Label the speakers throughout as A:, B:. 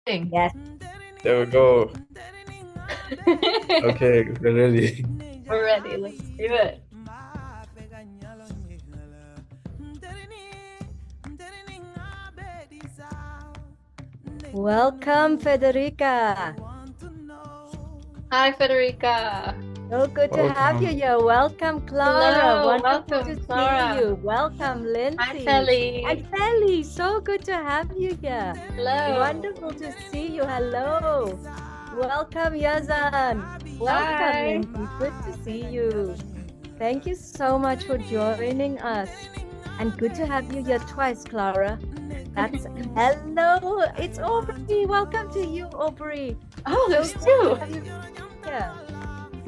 A: Yes.
B: There we go. Okay, we're ready.
A: We're ready. Let's do it.
C: Welcome, Federica.
A: Hi, Federica.
C: So good to have you
B: Welcome.
C: here. Welcome, Clara.
A: Hello.
C: Wonderful
A: Welcome,
C: to
A: Clara.
C: see you. Welcome, Lindsay.
A: Hi, Sally.
C: And Sally, so good to have you here.
A: Hello.
C: Wonderful to see you. Hello. Welcome, Yazan. Welcome,
A: Hi.
C: Lindsay. Good to see you. Thank you so much for joining us. And good to have you here twice, Clara. That's hello. It's Aubrey. Welcome to you, Aubrey.
A: Oh, there's
C: So
A: two.
C: good to have you here.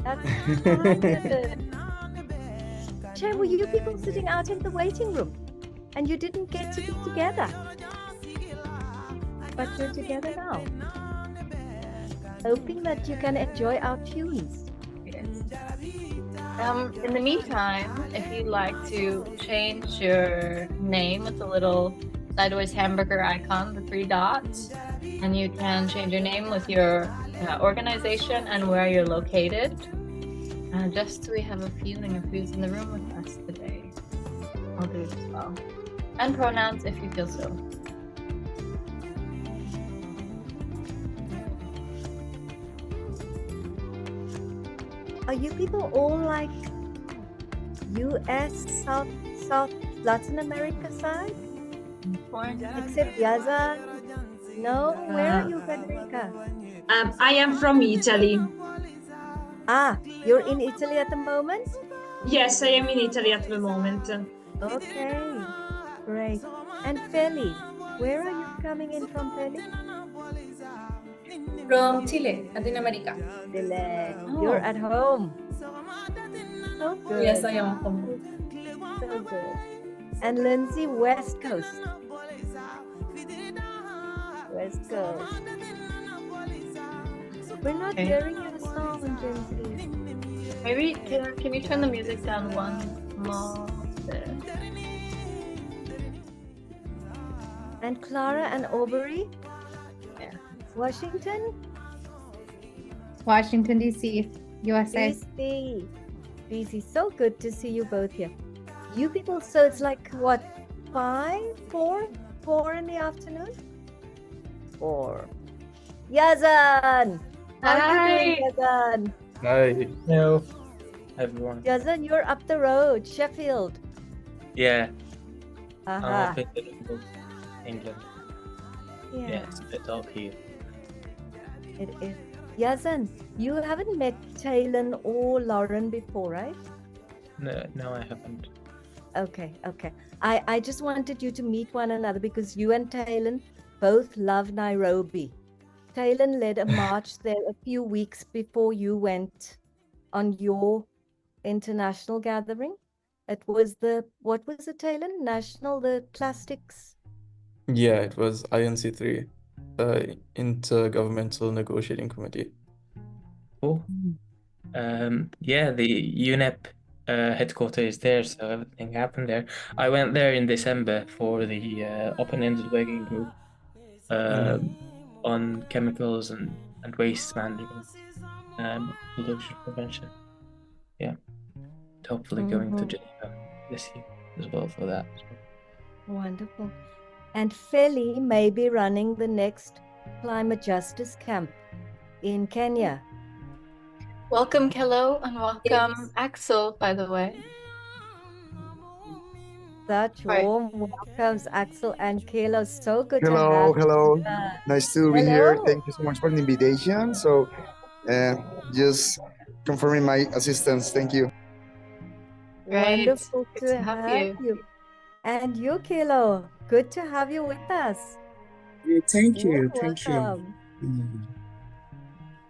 C: That's fabulous. Che, were you people sitting out in the waiting room and you didn't get to be together? But you're together now. Hoping that you can enjoy our tunes.
A: In the meantime, if you'd like to change your name with the little sideways hamburger icon, the 3 dots, and you can change your name with your organization and where you're located, just so we have a feeling of who's in the room with us today. I'll do it as well. And pronouns if you feel so.
C: Are you people all like US, South Latin America side? Except Yazan? No? Where are you, Federica?
D: I am from Italy.
C: Ah, you're in Italy at the moment?
D: Yes, I am in Italy at the moment.
C: Okay, great. And Feli, where are you coming in from, Feli?
E: From Chile, Latin America.
C: Chile. You're at home. So good.
E: Yes, I am home.
C: So good. And Lindsay, West Coast. West Coast. We're not
A: Okay.
C: hearing your song, Lindsay.
A: Maybe can you turn the music down one more bit?
C: And Clara and Aubrey?
A: Yeah.
C: Washington?
F: Washington, D.C., USA.
C: DC. DC. So good to see you both here. You people, so it's like what, 4 in the afternoon? 4. Yazan! How are you doing, Yazan?
B: Hi.
G: Hello, everyone.
C: Yazan, you're up the road, Sheffield.
G: Yeah, I'm
C: Aha.
G: up in Liverpool, England. Yeah, it's a bit dark here.
C: It is. Yazan, you haven't met Taylor or Lauren before, right?
G: No, I haven't.
C: Okay. I just wanted you to meet one another because you and Taylor both love Nairobi. Taylor led a march there a few weeks before you went on your international gathering. It was what was it, Taylor? The plastics.
B: Yeah, it was INC3, Intergovernmental Negotiating Committee.
G: Cool. Yeah, the UNEP headquarters is there, so everything happened there. I went there in December for the open-ended working group on chemicals and waste management and pollution prevention. Yeah, hopefully going to Geneva this year as well for that.
C: Wonderful. And Feli may be running the next climate justice camp in Kenya.
A: Welcome, Kello, and welcome, Axel, by the way.
C: Such
A: Right.
C: warm welcomes, Axel and Kayla. So good to
H: Hello,
C: have
H: hello.
C: you.
H: Nice to be here.
C: Hello.
H: Thank you so much for the invitation. So, just confirming my assistance. Thank you.
A: Great.
C: Wonderful
A: Good
C: to have you. And you, Kilo, good to have you with us.
I: Thank you.
C: Warm
I: Thank you.
C: welcome.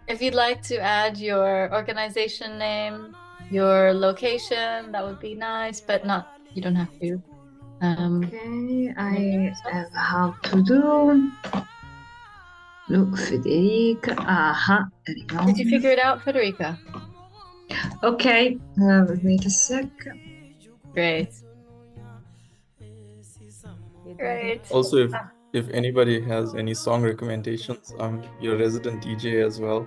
A: If you'd like to add your organization name, your location, that would be nice, but you don't have to.
D: Okay, I have to do. Look, Federica. Aha, there you go.
A: Did you figure it out, Federica?
D: Okay, wait a sec.
A: Great. Great.
B: Also, if anybody has any song recommendations, I'm your resident DJ as well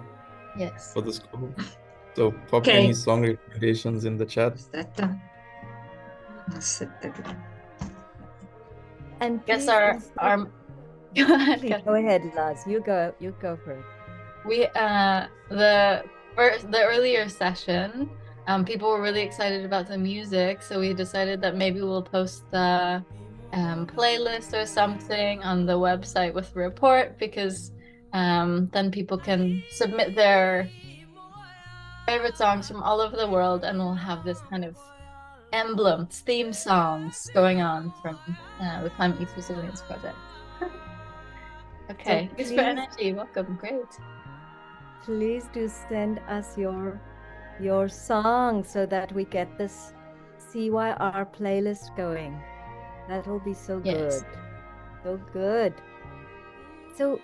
A: Yes.
B: for the school. So pop
D: Okay.
B: any song recommendations in the chat.
D: Aspetta. Aspetta che-
C: And
A: Guess
C: please
A: our
C: also,
A: our go ahead,
C: please
A: Kat.
C: go ahead, Lars. You go for it.
A: We the earlier session, people were really excited about the music, so we decided that maybe we'll post the playlist or something on the website with the report because then people can submit their favorite songs from all over the world, and we'll have this kind of emblems, theme songs going on from the Climate Youth Resilience Project. Okay, thanks for
C: please-
A: energy. Welcome. Great.
C: Please do send us your song so that we get this CYR playlist going. That will be so
A: Yes.
C: good. So good. So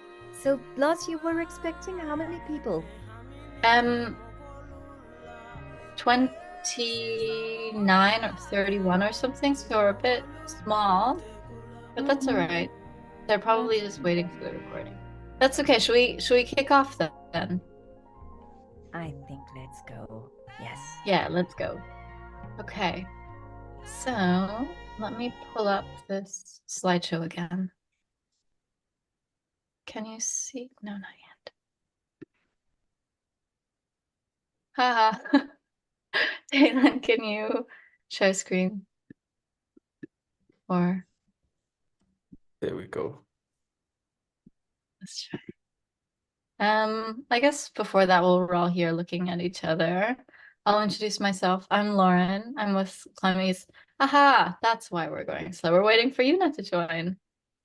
C: Lars, you were expecting how many people?
A: 29 or 31 or something, so we're a bit small, but that's all right. They're probably just waiting for the recording. That's okay. Should we kick off then?
C: I think let's go. Yes.
A: Yeah, let's go. Okay. So let me pull up this slideshow again. Can you see? No, not yet. Haha. Taylor, can you share screen? Or
B: There we go.
A: let's try. I guess before that, we're all here looking at each other. I'll introduce myself. I'm Lauren. I'm with Climate. Aha, that's why we're going slow. We're waiting for Yuna to join.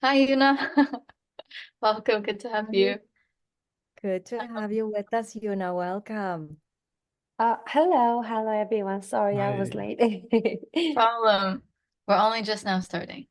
A: Hi, Yuna. Welcome. Good to have you.
C: Good to have you with us, Yuna. Welcome.
J: Hello everyone. Sorry I was
B: Hi.
J: late.
A: Problem. We're only just now starting.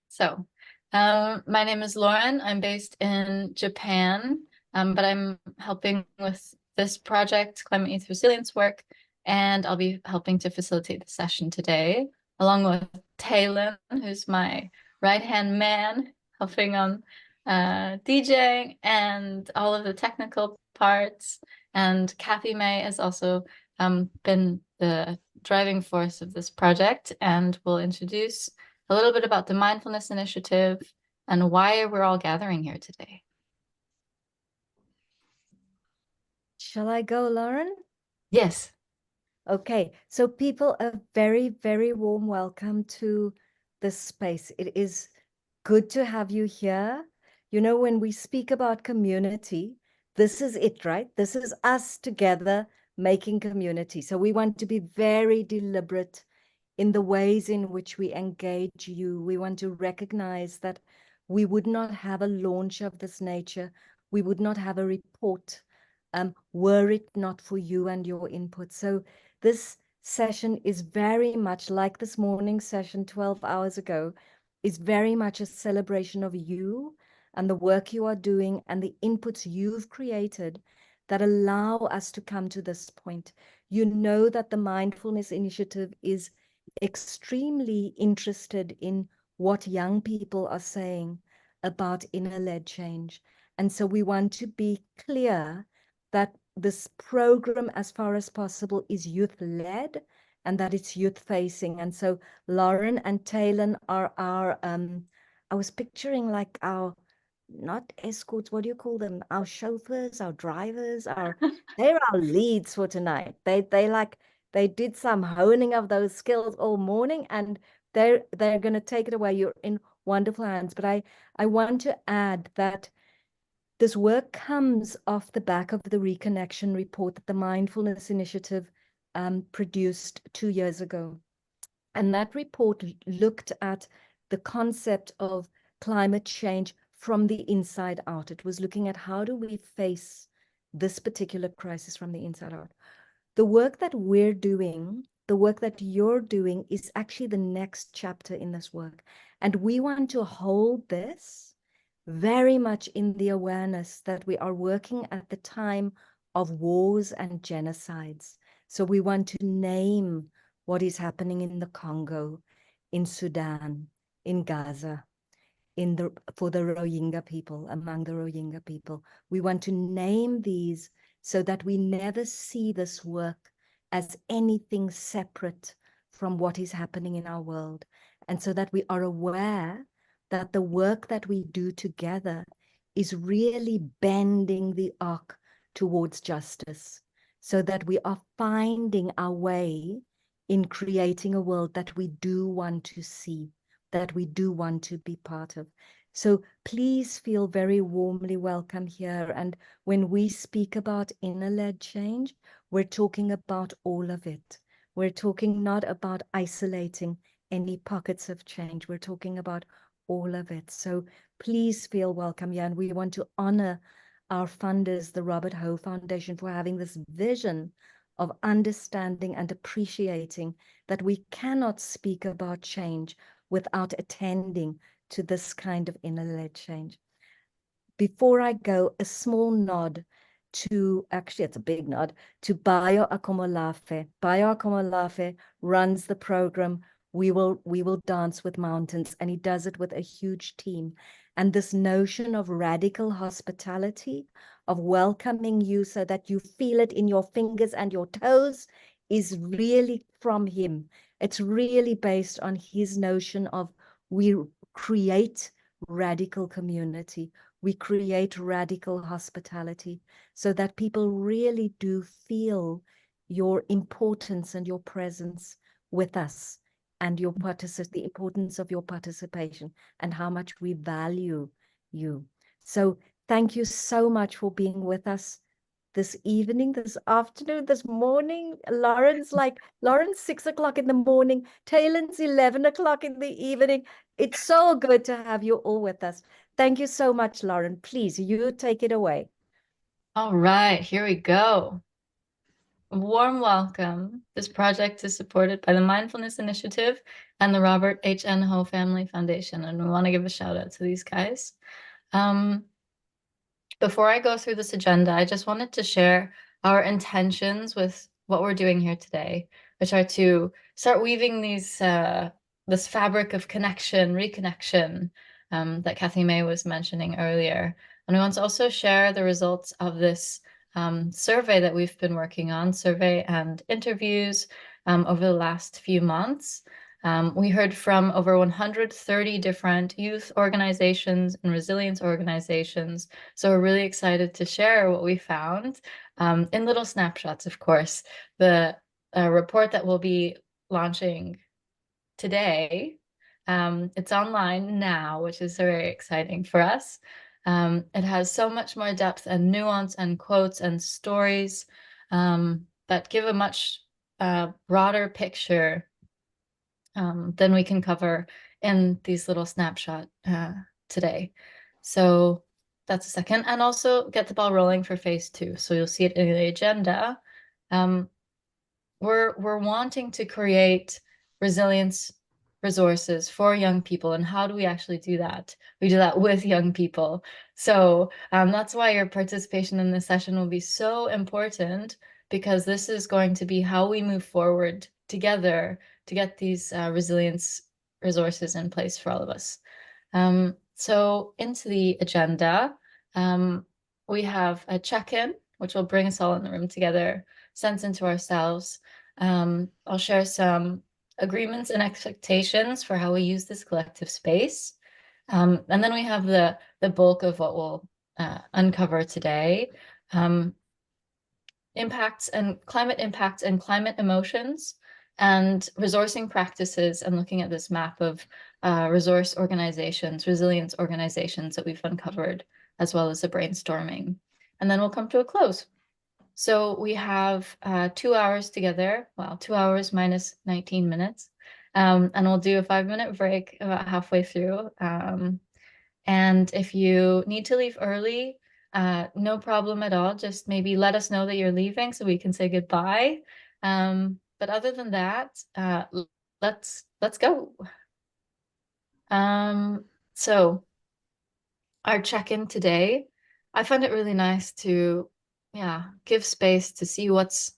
A: So, my name is Lauren. I'm based in Japan, but I'm helping with this project, Climate Youth Resilience work, and I'll be helping to facilitate the session today, along with Taylor, who's my right-hand man, helping on DJing and all of the technical parts. And Kathy May has also been the driving force of this project, and will introduce a little bit about the mindfulness initiative and why we're all gathering here today.
C: Shall I go, Lauren?
A: Yes.
C: Okay, so people, a very, very warm welcome to this space. It is good to have you here. You know, when we speak about community, this is it, right? This is us together making community. So we want to be very deliberate in the ways in which we engage you. We want to recognize that we would not have a launch of this nature. We would not have a report were it not for you and your input. So this session is very much like this morning's session 12 hours ago, is very much a celebration of you and the work you are doing and the inputs you've created that allow us to come to this point. You know that the Mindfulness Initiative is extremely interested in what young people are saying about inner-led change. And so we want to be clear that this program, as far as possible, is youth-led and that it's youth-facing. And so Lauren and Taylor are our, I was picturing like our, not escorts, what do you call them? Our chauffeurs, our drivers, they're our leads for tonight. They did some honing of those skills all morning, and they're going to take it away. You're in wonderful hands. But I want to add that this work comes off the back of the Reconnection report that the Mindfulness Initiative produced 2 years ago. And that report looked at the concept of climate change from the inside out. It was looking at how do we face this particular crisis from the inside out. The work that we're doing, the work that you're doing, is actually the next chapter in this work. And we want to hold this very much in the awareness that we are working at the time of wars and genocides. So we want to name what is happening in the Congo, in Sudan, in Gaza, for the Rohingya people, among the Rohingya people. We want to name these so that we never see this work as anything separate from what is happening in our world, and so that we are aware that the work that we do together is really bending the arc towards justice, so that we are finding our way in creating a world that we do want to see, that we do want to be part of. So please feel very warmly welcome here. And when we speak about inner-led change, we're talking about all of it. We're talking not about isolating any pockets of change. We're talking about all of it. So please feel welcome here. And we want to honor our funders, the Robert Ho Foundation, for having this vision of understanding and appreciating that we cannot speak about change without attending to this kind of inner-led change. Before I go, a small nod to, actually it's a big nod, to Bayo Akomolafe. Bayo Akomolafe runs the program We Will Dance with Mountains, and he does it with a huge team. And this notion of radical hospitality, of welcoming you so that you feel it in your fingers and your toes, is really from him. It's really based on his notion of we create radical community. We create radical hospitality so that people really do feel your importance and your presence with us, and your the importance of your participation and how much we value you. So thank you so much for being with us this evening, this afternoon, this morning. Lauren's 6 o'clock in the morning. Taylor's 11 o'clock in the evening. It's so good to have you all with us. Thank you so much, Lauren. Please, you take it away.
A: All right, here we go. Warm welcome. This project is supported by the Mindfulness Initiative and the Robert H. N. Ho Family Foundation, and we want to give a shout out to these guys. Before I go through this agenda, I just wanted to share our intentions with what we're doing here today, which are to start weaving these this fabric of connection, reconnection that Kathy May was mentioning earlier. And we want to also share the results of this survey that we've been working on, survey and interviews over the last few months. We heard from over 130 different youth organizations and resilience organizations. So we're really excited to share what we found in little snapshots, of course. The report that we'll be launching today, it's online now, which is very exciting for us. It has so much more depth and nuance and quotes and stories that give a much broader picture than we can cover in these little snapshot today. So that's a second, and also get the ball rolling for phase 2. So you'll see it in the agenda. We're wanting to create resilience resources for young people. And how do we actually do that? We do that with young people. So that's why your participation in this session will be so important, because this is going to be how we move forward together to get these resilience resources in place for all of us. So into the agenda, we have a check-in, which will bring us all in the room together, sense into ourselves. I'll share some agreements and expectations for how we use this collective space. And then we have the bulk of what we'll uncover today. Impacts and climate emotions, and resourcing practices, and looking at this map of resource organizations, resilience organizations that we've uncovered, as well as the brainstorming. And then we'll come to a close. So we have 2 hours together, well, 2 hours minus 19 minutes. And we'll do a 5-minute break about halfway through. And if you need to leave early, no problem at all. Just maybe let us know that you're leaving so we can say goodbye. But other than that, let's go. So our check-in today, I find it really nice to, give space to see what's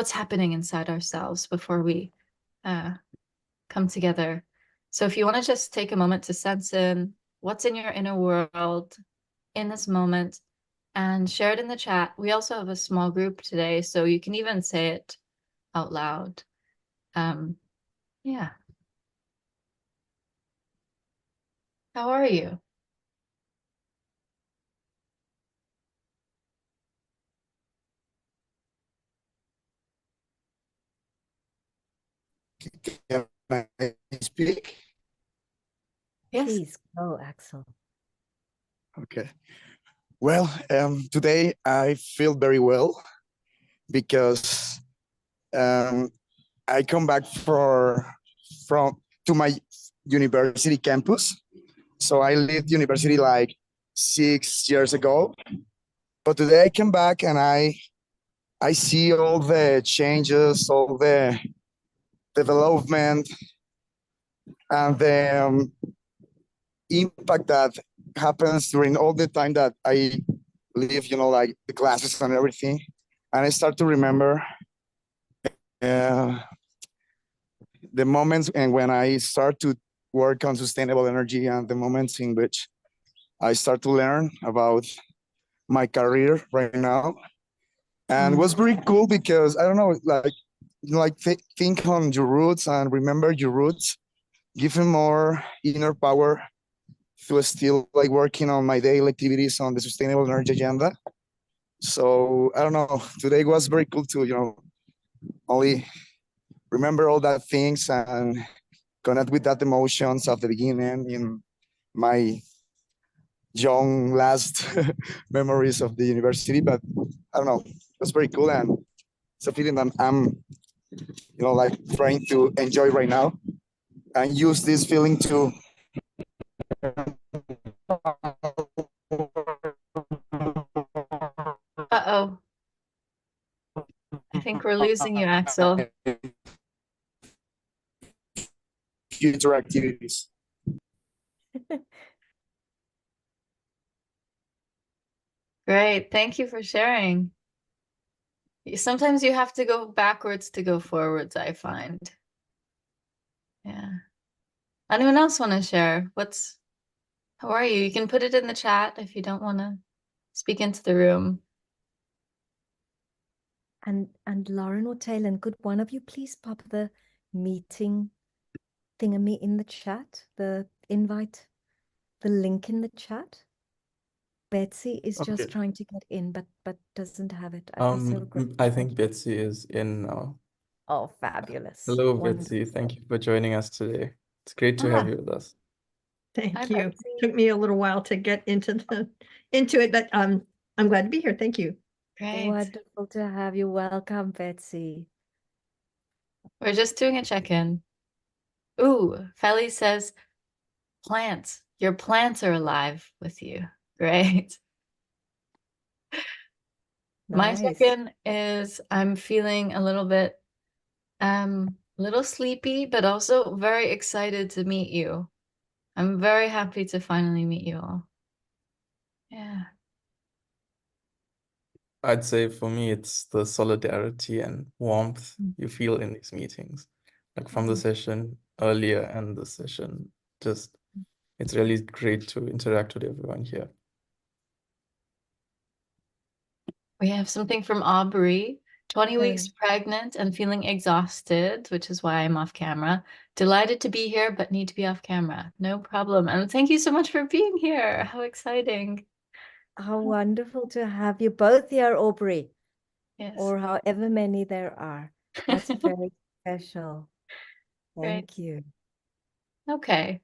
A: happening inside ourselves before we come together. So if you want to just take a moment to sense in what's in your inner world in this moment and share it in the chat. We also have a small group today, so you can even say it out loud. Yeah. How are you?
H: Can I speak?
A: Yes.
C: Please go, Axel.
H: Okay. Well, today I feel very well because I come back from to my university campus. So I left university like 6 years ago, but today I come back and I see all the changes, all the development, and the impact that happens during all the time that I live, like the classes and everything. And I start to remember uh, the moments and when I start to work on sustainable energy and the moments in which I start to learn about my career right now. And it was very cool because I don't know, think on your roots and remember your roots, give me more inner power to still like working on my daily activities on the sustainable energy agenda. So I don't know, today was very cool to, only remember all that things and connect with that emotions of the beginning in my young last memories of the university. But I don't know, it was very cool and it's a feeling that I'm, like trying to enjoy right now and use this feeling to
A: Uh-oh. I think we're losing you, Axel.
H: future activities.
A: Great. Thank you for sharing. Sometimes you have to go backwards to go forwards, I find. Yeah. Anyone else want to share? How are you? You can put it in the chat if you don't want to speak into the room.
C: And Lauren or Taylor, could one of you please pop the meeting thingamy in the chat, the invite, the link in the chat? Betsy is just
B: Okay.
C: trying to get in, but doesn't have it. I'd be so grateful.
B: I think Betsy is in now.
C: Oh, fabulous.
B: Hello,
C: Wonderful.
B: Betsy. Thank you for joining us today. It's great to have you with us.
E: Thank
A: Hi,
E: you.
A: Betsy.
E: Took me a little while to get into it, but I'm glad to be here. Thank you.
A: Great.
C: Wonderful to have you. Welcome, Betsy.
A: We're just doing a check-in. Ooh, Feli says, plants. Your plants are alive with you. Great. My
C: Nice.
A: check-in is I'm feeling a little sleepy, but also very excited to meet you. I'm very happy to finally meet you all. Yeah.
B: I'd say for me, it's the solidarity and warmth you feel in these meetings, like from the session earlier and the session. Just, it's really great to interact with everyone here.
A: We have something from Aubrey. 20
C: Okay.
A: weeks pregnant and feeling exhausted, which is why I'm off camera. Delighted to be here, but need to be off camera. No problem. And thank you so much for being here. How exciting.
C: How wonderful to have you both here, Aubrey,
A: Yes.
C: or however many there are. That's very special.
A: Great.
C: Thank you.
A: Okay.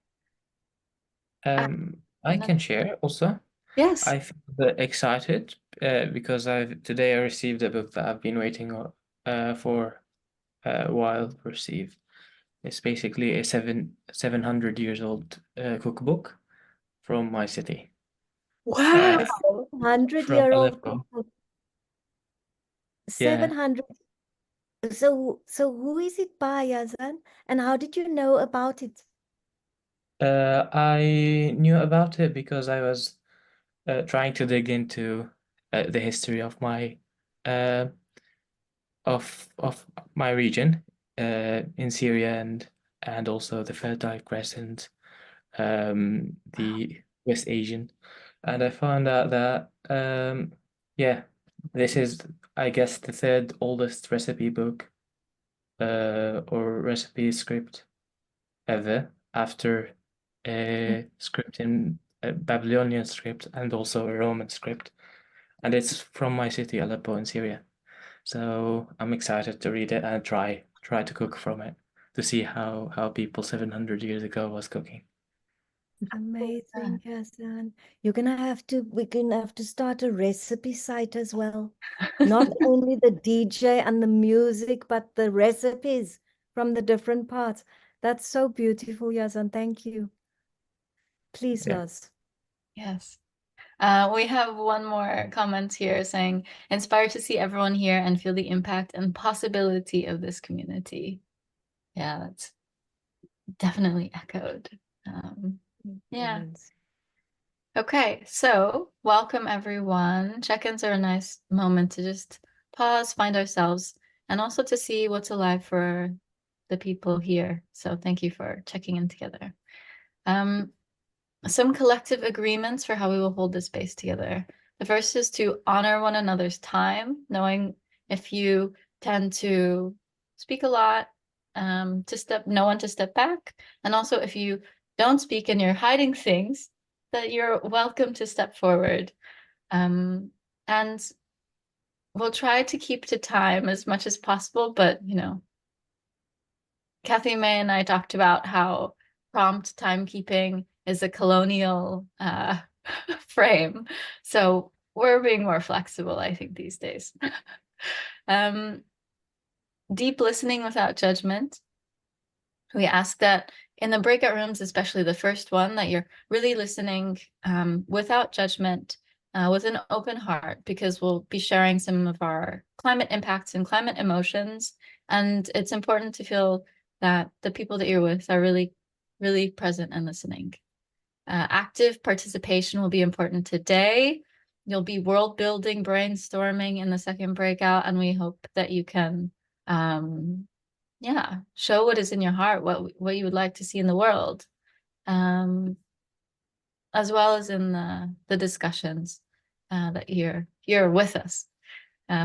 G: I can share also.
A: Yes.
G: I feel excited because today I received a book that I've been waiting for a while to receive. It's basically a 700 years old cookbook from my city.
A: Wow.
C: 100-year-old
G: Aleppo.
C: cookbook.
G: Yeah.
C: 700. So who is it by, Yazan? And how did you know about it?
G: I knew about it because I was trying to dig into the history of my of my region in Syria and also the Fertile Crescent, the West Asian, and I found out that yeah, this is, I guess, the third oldest recipe book or recipe script ever, after a script in a Babylonian script and also a Roman script, and it's from my city Aleppo in Syria. So I'm excited to read it and try to cook from it, to see how people 700 years ago was cooking.
C: Amazing, Hassan. We're gonna have to start a recipe site as well. Not only the DJ and the music, but the recipes from the different parts. That's so beautiful, Yazan. Thank you. Please,
G: Yeah.
C: Laz.
A: Yes. We have one more comment here saying, inspired to see everyone here and feel the impact and possibility of this community. Yeah, that's definitely echoed. Yeah.
C: Yes.
A: Okay, so welcome everyone. Check-ins are a nice moment to just pause, find ourselves, and also to see what's alive for the people here. So thank you for checking in together. Some collective agreements for how we will hold this space together. The first is to honor one another's time, knowing if you tend to speak a lot, know when to step back, and also if you don't speak and you're hiding things, that you're welcome to step forward. And we'll try to keep to time as much as possible, but Kathy May and I talked about how prompt timekeeping is a colonial frame. So we're being more flexible, I think, these days. Deep listening without judgment. We ask that in the breakout rooms, especially the first one, that you're really listening without judgment, with an open heart, because we'll be sharing some of our climate impacts and climate emotions. And it's important to feel that the people that you're with are really, really present and listening. Active participation will be important today. You'll be world building, brainstorming in the second breakout, and we hope that you can show what is in your heart, what you would like to see in the world, as well as in the discussions that you're with us.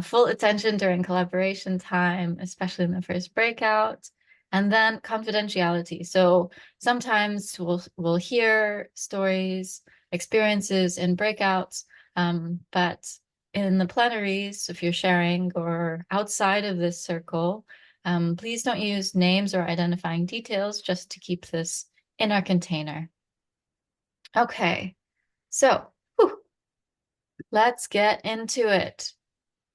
A: Full attention during collaboration time, especially in the first breakout, and then confidentiality. So sometimes we'll hear stories, experiences in breakouts, but in the plenaries, if you're sharing or outside of this circle, please don't use names or identifying details, just to keep this in our container. Okay, so let's get into it.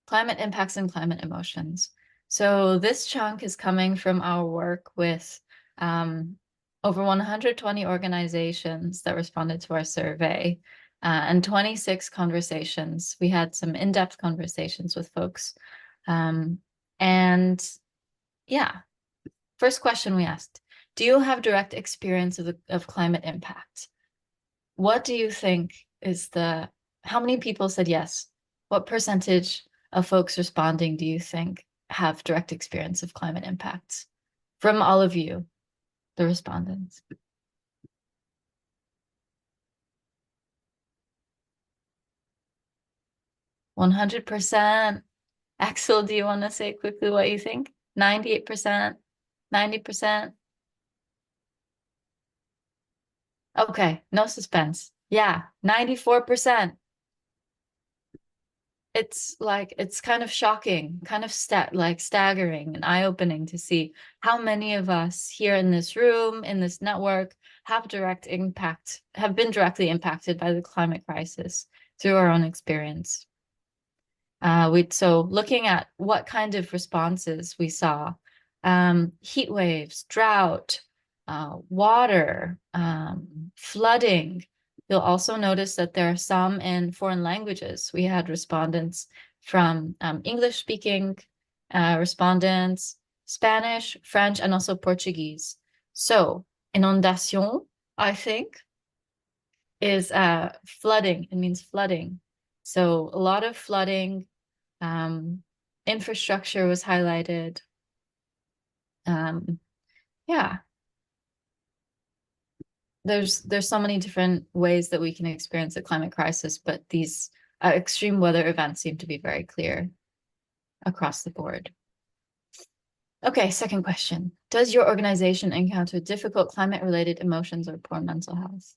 A: Climate impacts and climate emotions. So this chunk is coming from our work with over 120 organizations that responded to our survey, and 26 conversations. We had some in-depth conversations with folks. And yeah, first question we asked, do you have direct experience of climate impact? What do you think is how many people said yes? What percentage of folks responding do you think have direct experience of climate impacts? From all of you, the respondents. %. Axel, do you want to say quickly what you think? 98%, 90%? Okay, no suspense. Yeah, 94%. It's kind of shocking, kind of staggering and eye-opening to see how many of us here in this room, in this network, have been directly impacted by the climate crisis through our own experience. So looking at what kind of responses we saw, heat waves, drought, water, flooding. You'll also notice that there are some in foreign languages. We had respondents from English-speaking respondents, Spanish, French, and also Portuguese. So inondation, I think, is flooding. It means flooding. So a lot of flooding, infrastructure was highlighted. Yeah. there's so many different ways that we can experience the climate crisis, but these extreme weather events seem to be very clear across the board. Okay, second question. Does your organization encounter difficult climate-related emotions or poor mental health?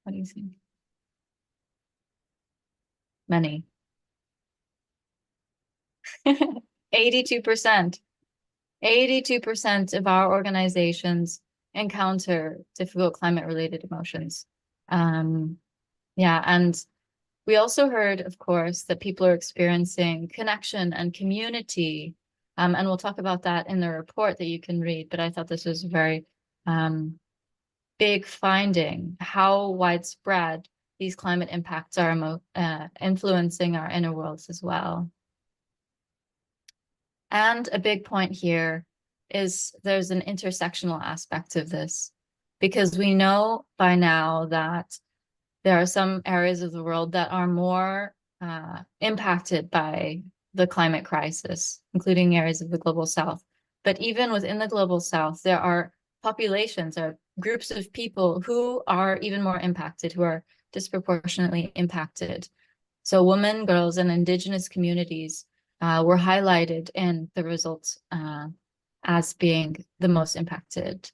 A: What do you think? Many. 82%. 82% of our organizations encounter difficult climate-related emotions. Yeah, and we also heard, of course, that people are experiencing connection and community. And we'll talk about that in the report that you can read, but I thought this was a very big finding, how widespread these climate impacts are influencing our inner worlds as well. And a big point here is there's an intersectional aspect of this, because we know by now that there are some areas of the world that are more impacted by the climate crisis, including areas of the global south. But even within the global south, there are populations or groups of people who are even more impacted, who are disproportionately impacted. So women, girls, and indigenous communities were highlighted in the results as being the most impacted.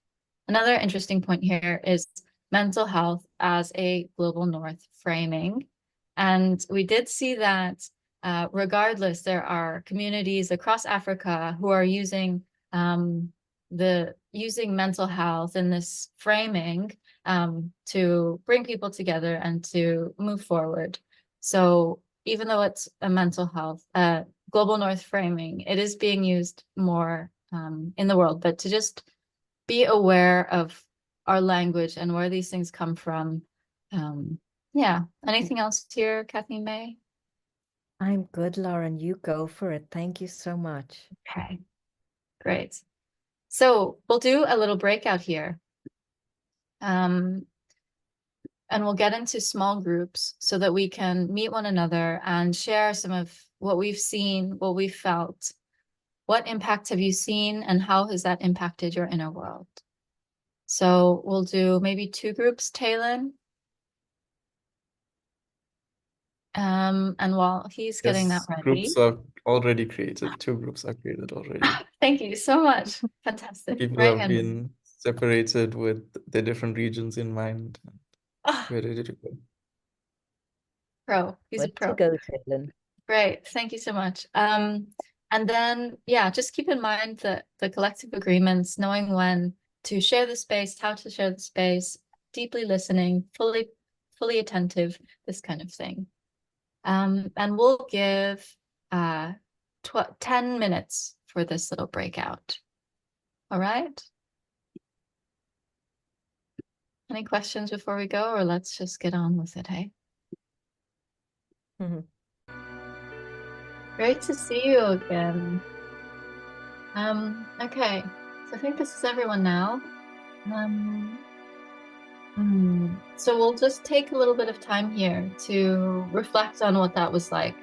A: Another interesting point here is mental health as a global north framing. And we did see that regardless, there are communities across Africa who are using mental health in this framing to bring people together and to move forward. So even though it's a mental health global north framing, it is being used more in the world, but to just be aware of our language and where these things come from. Yeah. Anything else here, Kathy May?
C: I'm good, Lauren. You go for it. Thank you so much.
A: Okay, great. So we'll do a little breakout here. And we'll get into small groups so that we can meet one another and share some of what we've seen, what we've felt. What impact have you seen, and how has that impacted your inner world? So we'll do maybe 2 groups, Talon. And while he's getting that ready.
B: Groups are already created. 2 groups are created already.
A: Thank you so much. Fantastic.
B: People
A: Very
B: have
A: handy.
B: been separated with the different regions in mind. We're ready to go.
A: Pro. He's a
C: Way
A: pro.
C: to go, Talon.
A: Great. Thank you so much. And then, yeah, just keep in mind that the collective agreements, knowing when to share the space, how to share the space, deeply listening, fully attentive, this kind of thing. And we'll give 10 minutes for this little breakout. All right? Any questions before we go, or let's just get on with it, hey? Great to see you again. Okay, so I think this is everyone now. So we'll just take a little bit of time here to reflect on what that was like.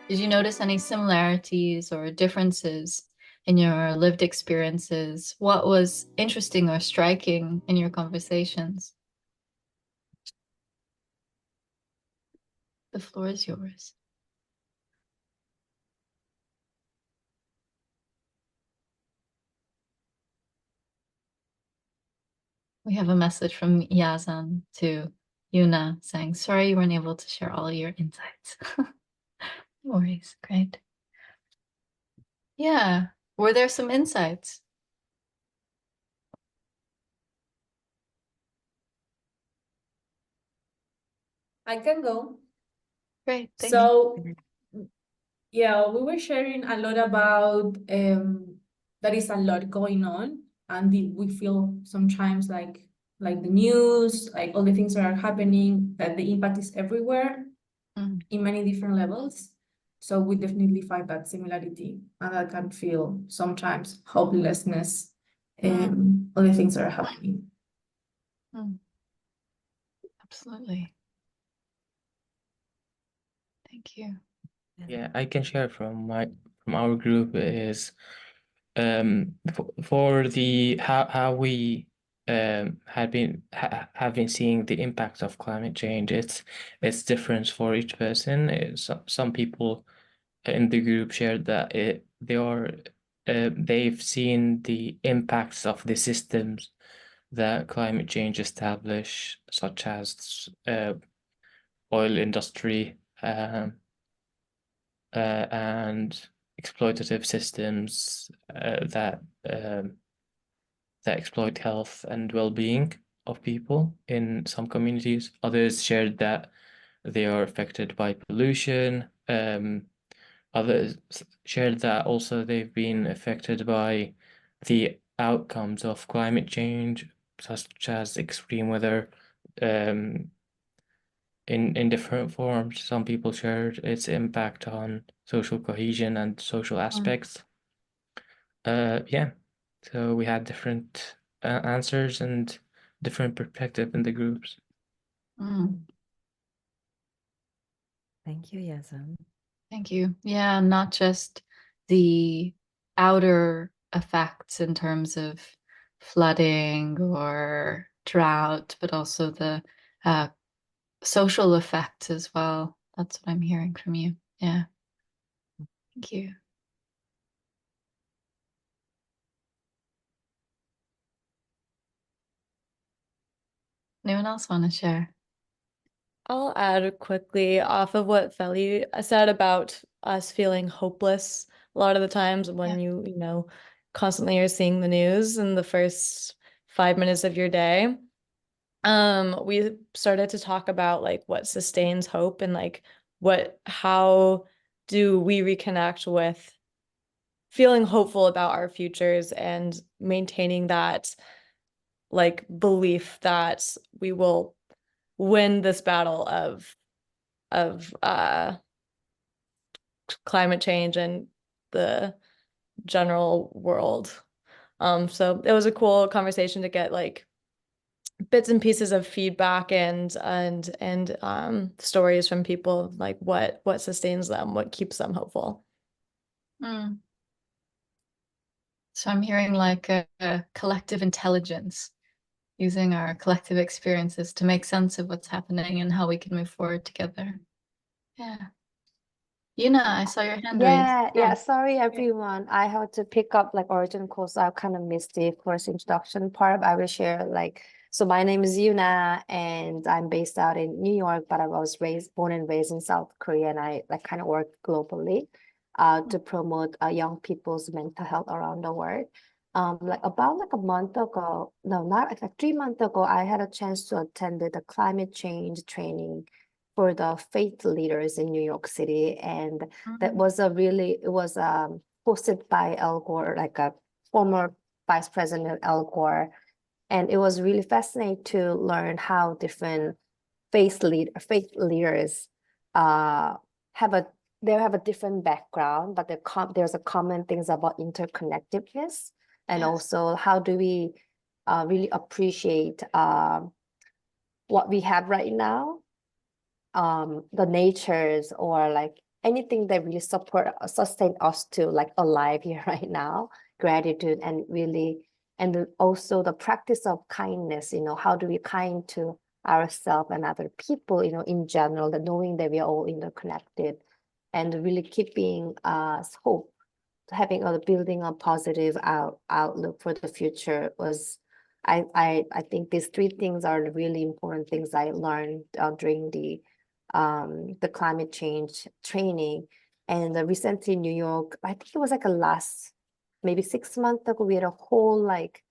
A: Did you notice any similarities or differences in your lived experiences? What was interesting or striking in your conversations? The floor is yours. We have a message from Yazan to Yuna saying, sorry you weren't able to share all your insights. No worries, great. Yeah, were there some insights?
K: I can go.
A: Great, thank
K: So,
A: you.
K: yeah, we were sharing a lot about there is a lot going on, and we feel sometimes like the news, like all the things that are happening, that the impact is everywhere in many different levels. So we definitely find that similarity, and I can feel sometimes hopelessness, all the things that are happening.
A: Absolutely. Thank you.
G: Yeah, I can share from our group is for the how we have been seeing the impact of climate change. It's different for each person. Some people in the group shared that they've seen the impacts of the systems that climate change establish, such as oil industry and exploitative systems that exploit health and well-being of people in some communities. Others shared that they are affected by pollution. Others shared that also they've been affected by the outcomes of climate change, such as extreme weather, in different forms. Some people shared its impact on social cohesion and social aspects. Yeah, so we had different answers and different perspective in the groups.
C: Thank you, Yazan.
A: Thank you. Yeah, not just the outer effects in terms of flooding or drought, but also the social effects as well. That's what I'm hearing from you. Yeah. Thank you. Anyone else want to share?
L: I'll add quickly off of what Feli said about us feeling hopeless a lot of the times when you know, constantly are seeing the news in the first 5 minutes of your day. We started to talk about like what sustains hope and like how do we reconnect with feeling hopeful about our futures and maintaining that like belief that we will win this battle of climate change and the general world. So it was a cool conversation to get like bits and pieces of feedback and stories from people, like what sustains them, what keeps them hopeful.
A: So I'm hearing like a collective intelligence, using our collective experiences to make sense of what's happening and how we can move forward together. Yeah. Yuna, I saw your hand raised.
J: Yeah, sorry everyone. I had to pick up like origin course. I kind of missed the first introduction part. I will share like, so my name is Yuna and I'm based out in New York, but I was born and raised in South Korea, and I like kind of work globally to promote young people's mental health around the world. Like about like a month ago, no, not like 3 months ago, I had a chance to attend the climate change training for the faith leaders in New York City. And that was it was hosted by Al Gore, like a former Vice President Al Gore. And it was really fascinating to learn how different faith leaders have a different background, but there's a common things about interconnectedness, and also how do we really appreciate what we have right now, the natures or like anything that really sustain us to like alive here right now, gratitude, and really, and also the practice of kindness, you know, how do we kind to ourselves and other people, you know, in general, that knowing that we are all interconnected, and really keeping hope, having building a positive outlook for the future was, I think these 3 things are the really important things I learned during the climate change training. And recently in New York, I think it was like maybe 6 months ago, we had a whole like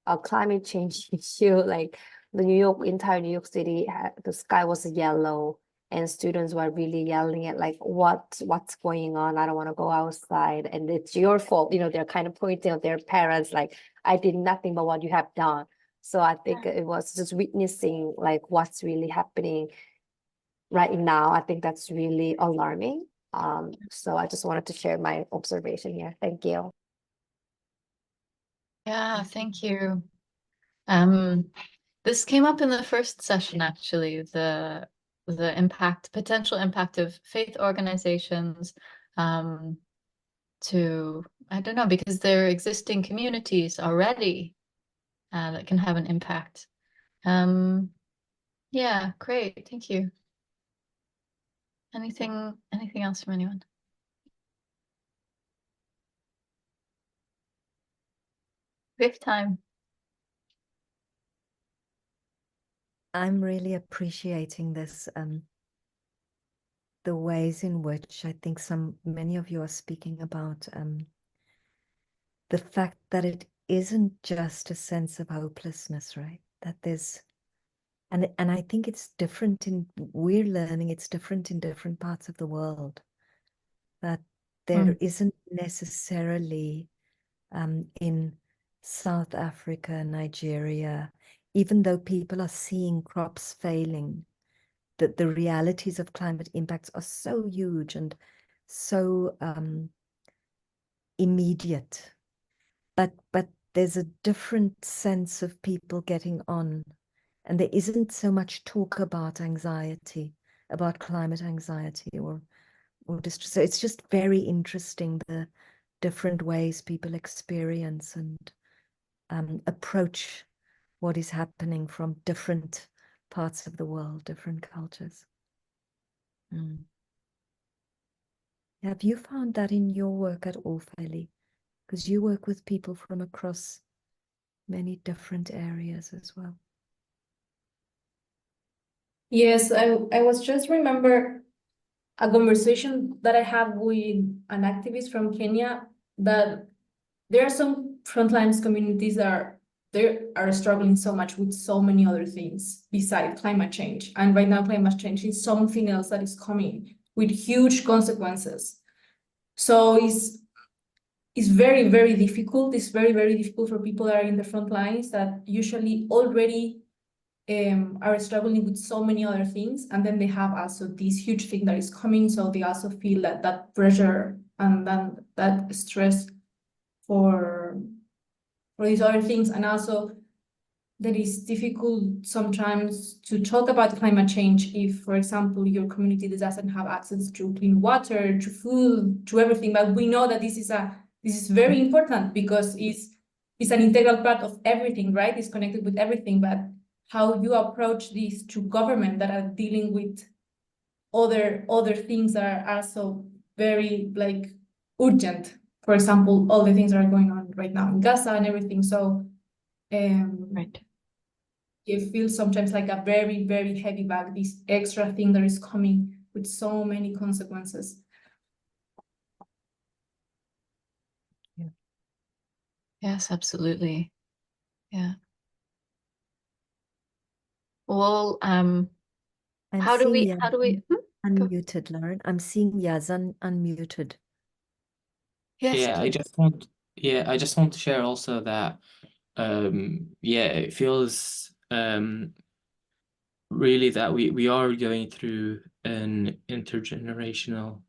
J: a climate change issue. Like entire New York City, the sky was yellow, and students were really yelling at like, what's going on? I don't want to go outside, and it's your fault. You know, they're kind of pointing at their parents like, I did nothing but what you have done. So I think it was just witnessing like what's really happening right now. I think that's really alarming. So I just wanted to share my observation here. Thank you.
A: Yeah, thank you. This came up in the first session, actually, the potential impact of faith organizations to, I don't know, because they're existing communities already, that can have an impact. Yeah, great. Thank you. Anything else from anyone? We have time.
C: I'm really appreciating this, the ways in which I think many of you are speaking about the fact that it isn't just a sense of hopelessness, right? That there's, and I think it's different we're learning it's different in different parts of the world, that there isn't necessarily in South Africa, Nigeria, even though people are seeing crops failing, that the realities of climate impacts are so huge and so immediate. But there's a different sense of people getting on, and there isn't so much talk about anxiety, about climate anxiety or distress. So it's just very interesting, the different ways people experience and approach what is happening from different parts of the world, different cultures. Have you found that in your work at all, Feli? Because you work with people from across many different areas as well.
K: Yes, I was just remember a conversation that I have with an activist from Kenya, that there are some frontlines communities that are struggling so much with so many other things besides climate change. And right now, climate change is something else that is coming with huge consequences. So it's very, very difficult. It's very, very difficult for people that are in the front lines that usually already are struggling with so many other things, and then they have also this huge thing that is coming, so they also feel that pressure and then that stress for these other things. And also that is difficult sometimes to talk about climate change if, for example, your community doesn't have access to clean water, to food, to everything. But we know that this is very important because it's an integral part of everything, right? It's connected with everything. But how you approach this to government that are dealing with other things that are also very urgent. For example, all the things that are going on right now in Gaza and everything. So
A: right.
K: It feels sometimes like a very, very heavy bag, this extra thing that is coming with so many consequences.
C: Yeah.
A: Yes, absolutely. Yeah. Well, how do we
C: unmuted, Lauren? I'm seeing Yazan unmuted.
A: Yes,
G: Yeah, I just want to share also that it feels really that we are going through an intergenerational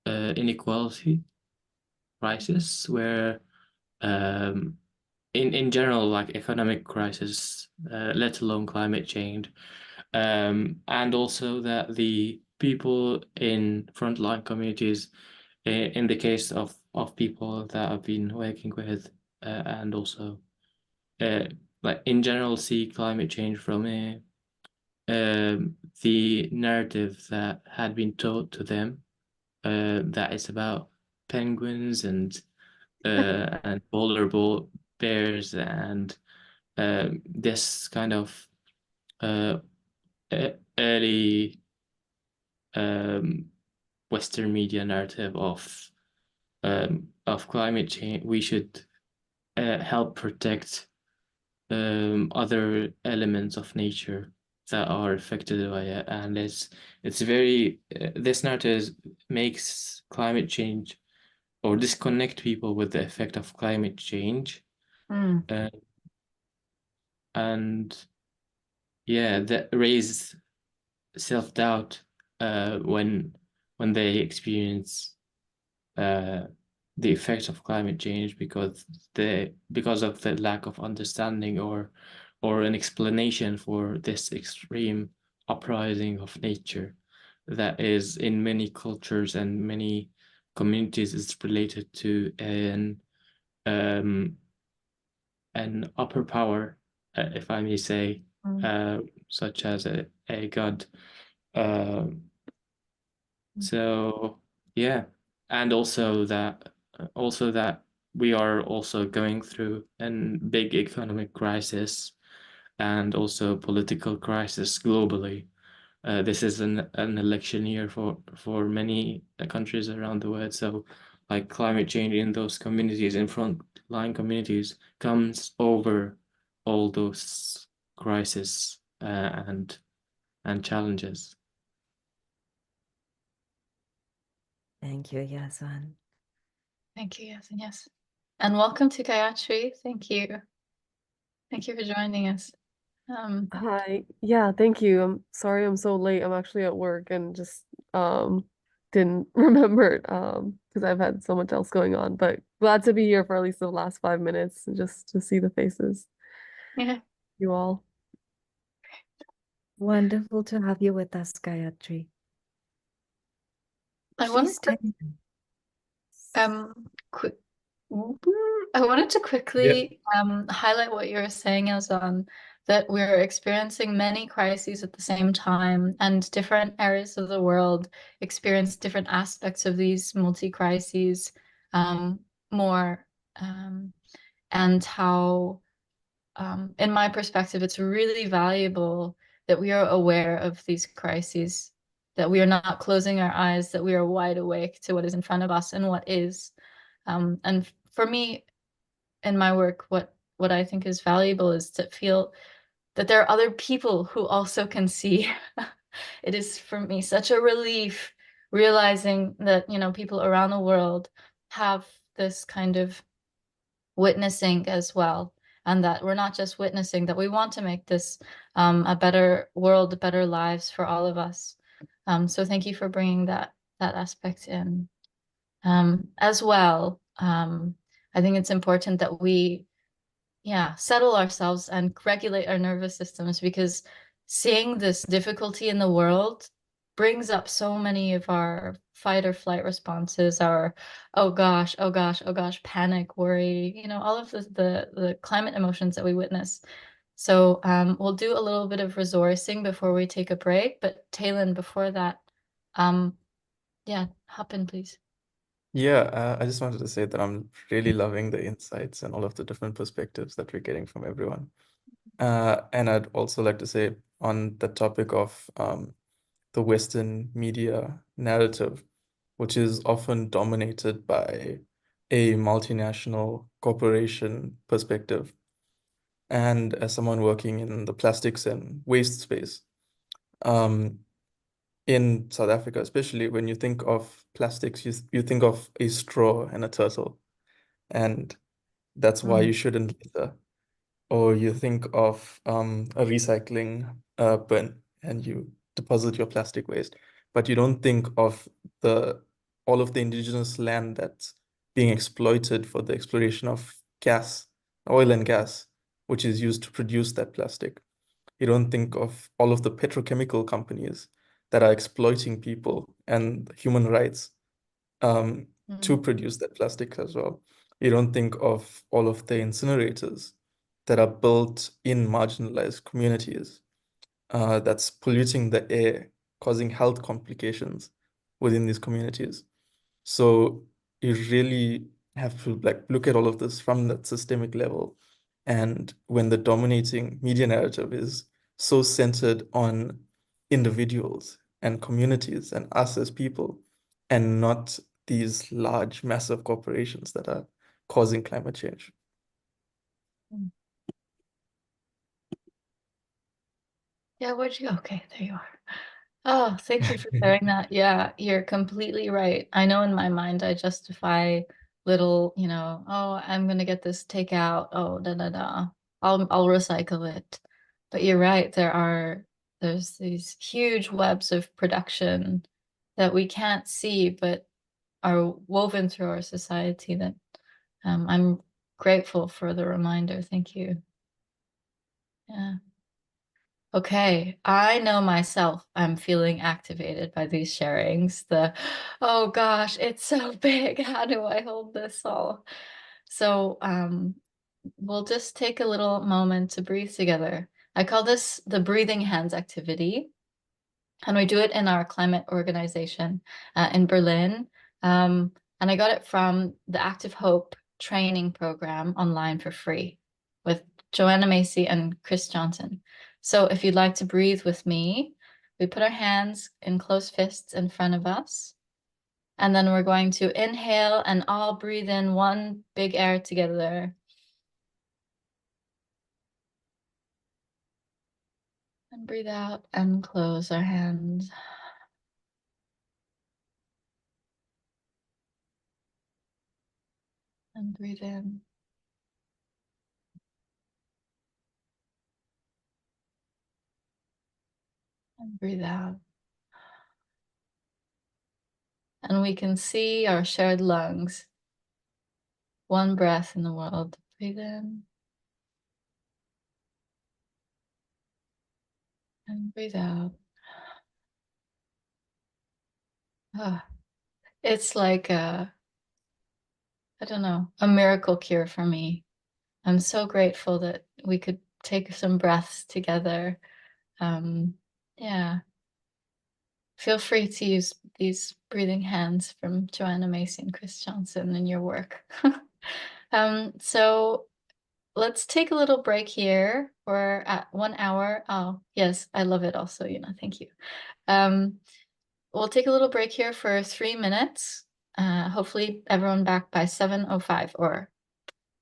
G: inequality crisis where in general, like economic crisis, let alone climate change, and also that the people in frontline communities, in the case of people that I've been working with, and also like in general, see climate change from the narrative that had been told to them, that it's about penguins and vulnerable bears and this kind of early Western media narrative of climate change. We should help protect other elements of nature that are affected by it, and it's very this narrative makes climate change or disconnect people with the effect of climate change. And yeah, that raise self-doubt when they experience the effects of climate change because of the lack of understanding or an explanation for this extreme uprising of nature that is in many cultures and many communities is related to an upper power, if I may say, such as a god. So yeah, and also that we are also going through a big economic crisis and also political crisis globally. This is an election year for many countries around the world. So like climate change in those communities, in frontline communities, comes over all those crises and challenges.
C: Thank you, Yazan.
A: Thank you, yes, and yes. And welcome to Gayatri. Thank you. Thank you for joining us.
M: Hi. Yeah, thank you. I'm sorry I'm so late. I'm actually at work and just didn't remember because I've had so much else going on, but glad to be here for at least the last 5 minutes and just to see the faces.
A: Yeah.
M: You all.
C: Wonderful to have you with us, Gayatri.
A: I wanted
C: Please
A: to quick I wanted to
B: Yeah.
A: quickly highlight what you were saying, Yazan, that we're experiencing many crises at the same time, and different areas of the world experience different aspects of these multi-crises more, and how, in my perspective, it's really valuable that we are aware of these crises, that we are not closing our eyes, that we are wide awake to what is in front of us and what is. And for me, in my work, what I think is valuable is to feel that there are other people who also can see. It is for me such a relief realizing that, you know, people around the world have this kind of witnessing as well, and that we're not just witnessing, that we want to make this a better world, better lives for all of us. So thank you for bringing that aspect in. As well, I think it's important that we, settle ourselves and regulate our nervous systems, because seeing this difficulty in the world brings up so many of our fight or flight responses, our oh gosh, oh gosh, oh gosh, panic, worry, you know, all of the climate emotions that we witness. So we'll do a little bit of resourcing before we take a break, but Taylin, before that, hop in, please.
B: Yeah, I just wanted to say that I'm really loving the insights and all of the different perspectives that we're getting from everyone. And I'd also like to say on the topic of the Western media narrative, which is often dominated by a multinational corporation perspective. And as someone working in the plastics and waste space, in South Africa, especially when you think of plastics, you think of a straw and a turtle, and that's why you shouldn't litter. Or you think of a recycling bin and you deposit your plastic waste, but you don't think of all of the indigenous land that's being exploited for the exploration of gas, oil and gas, which is used to produce that plastic. You don't think of all of the petrochemical companies that are exploiting people and human rights to produce that plastic as well. You don't think of all of the incinerators that are built in marginalized communities that's polluting the air, causing health complications within these communities. So you really have to like look at all of this from that systemic level. And when the dominating media narrative is so centered on individuals and communities and us as people, and not these large, massive corporations that are causing climate change.
A: Yeah, where'd you go? Okay, there you are. Oh, thank you for sharing that. Yeah, you're completely right. I know in my mind I justify little, you know, oh, I'm gonna get this takeout. Oh, da da da. I'll recycle it. But you're right, there's these huge webs of production that we can't see but are woven through our society that I'm grateful for the reminder. Thank you. Yeah. Okay, I know myself, I'm feeling activated by these sharings. Oh gosh, it's so big. How do I hold this all? So, we'll just take a little moment to breathe together. I call this the breathing hands activity. And we do it in our climate organization in Berlin. And I got it from the Active Hope training program online for free with Joanna Macy and Chris Johnson. So if you'd like to breathe with me, we put our hands in closed fists in front of us. And then we're going to inhale and all breathe in one big air together. And breathe out and close our hands. And breathe in. And breathe out. And we can see our shared lungs. One breath in the world. Breathe in. And breathe out. It's like I don't know, a miracle cure for me. I'm so grateful that we could take some breaths together. Yeah. Feel free to use these breathing hands from Joanna Macy and Chris Johnson in your work. So let's take a little break here. We're at 1 hour. Oh, yes, I love it also, thank you. We'll take a little break here for 3 minutes. Hopefully everyone back by 7:05 or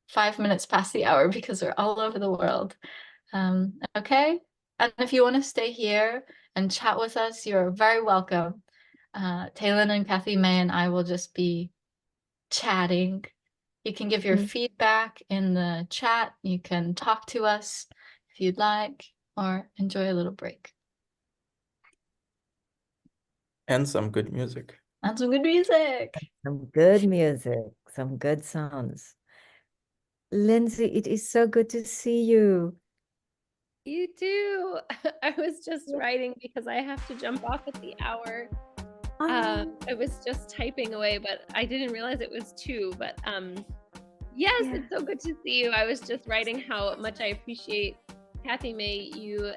A: 5 minutes past the hour because we're all over the world. Okay? And if you want to stay here and chat with us, you're very welcome. Taylor and Kathy May and I will just be chatting. You can give your feedback in the chat. You can talk to us if you'd like, or enjoy a little break.
B: And some good music.
A: And some good music.
C: Some good music, some good sounds. Lindsay, it is so good to see you.
N: You too. I was just writing because I have to jump off at the hour. I was just typing away, but I didn't realize it was 2. But yes, it's so good to see you. I was just writing how much I appreciate Kathy May, you,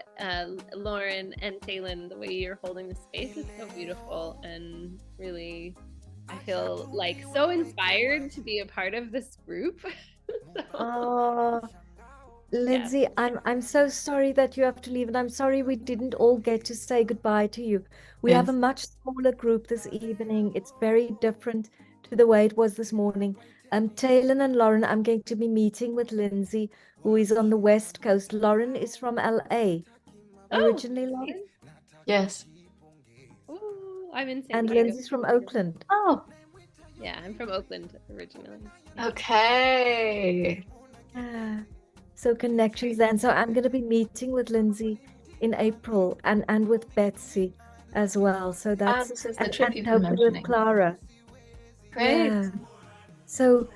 N: Lauren, and Taylin. The way you're holding the space is so beautiful, and really, I feel like so inspired to be a part of this group.
C: Oh, Lindsay, I'm so sorry that you have to leave, and I'm sorry we didn't all get to say goodbye to you. We have a much smaller group this evening. It's very different to the way it was this morning. Taylor and Lauren, I'm going to be meeting with Lindsay, who is on the West Coast. Lauren is from LA. Originally, Lauren?
A: Yes.
N: Oh, I'm in San
C: And
N: Diego.
C: Lindsay's from Oakland.
A: Oh.
N: Yeah, I'm from Oakland originally.
A: Okay.
C: Yeah. So connections then. So I'm going to be meeting with Lindsay in April and with Betsy as well. So that's
A: this is the
C: and
A: trip you've been
C: hopefully with
A: mentioning.
C: Clara.
A: Great.
C: Yeah. So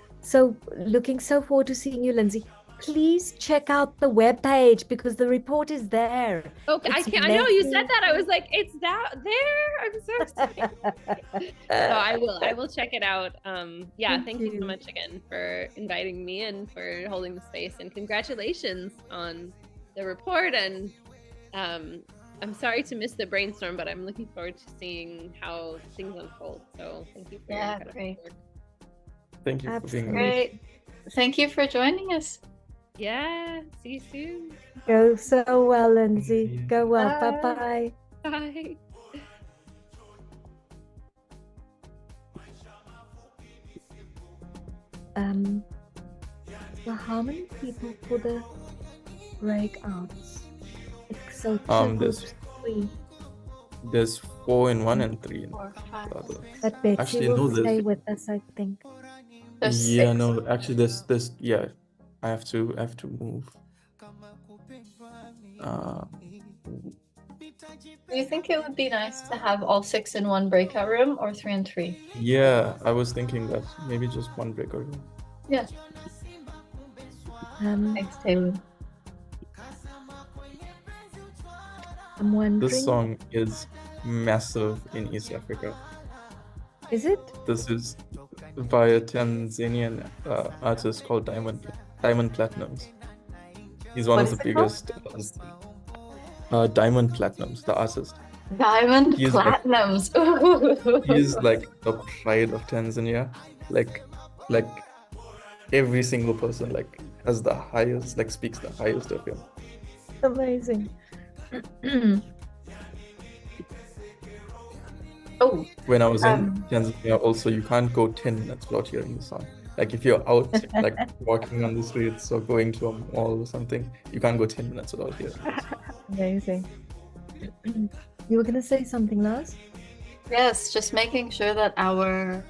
C: looking so forward to seeing you, Lindsay. Please check out the webpage because the report is there.
N: Okay,
C: It's
N: I know you said
C: messy.
N: that. I was like, it's that there. I'm so excited. So I will check it out. Yeah, thank you so much again for inviting me and for holding the space, and congratulations on the report. And I'm sorry to miss the brainstorm, but I'm looking forward to seeing how things unfold. So thank you for your incredible
A: great.
N: work.
B: Thank you for being with us.
A: Great. Thank you for joining us.
N: Yeah, see you soon.
C: Go so well, Lindsay. Go well. Bye-bye.
N: Bye.
C: So how many people for the breakouts? So
B: There's
C: 3.
B: there's 4 in one and 3 in
A: 4, 5.
B: the other.
C: But Betsy
B: Actually,
C: will
B: no,
C: stay
B: there's
C: with us, I think.
A: There's
B: yeah,
A: 6.
B: no, actually there's yeah, I have to move.
A: Do you think it would be nice to have all 6 in one breakout room or 3 and 3?
B: Yeah, I was thinking that maybe just one breakout room.
A: Yeah. Thanks, Taylor.
C: I'm wondering.
B: This song is massive in East Africa.
C: Is it?
B: This is by a Tanzanian artist called Diamond. Diamond Platinums. He's one
A: What
B: of the
A: is it called?
B: biggest Diamond Platinums, the artist.
A: Diamond
B: He's like
A: Platinums.
B: he's like the pride of Tanzania. Like every single person like has the highest, like speaks the highest of him.
C: Amazing.
A: Oh,
B: When I was in Tanzania, also you can't go 10 minutes without hearing the song. Like if you're out like walking on the streets or going to a mall or something, you can't go 10 minutes without hearing this.
C: Amazing. You were gonna say something, Lars?
A: yes, just making sure that our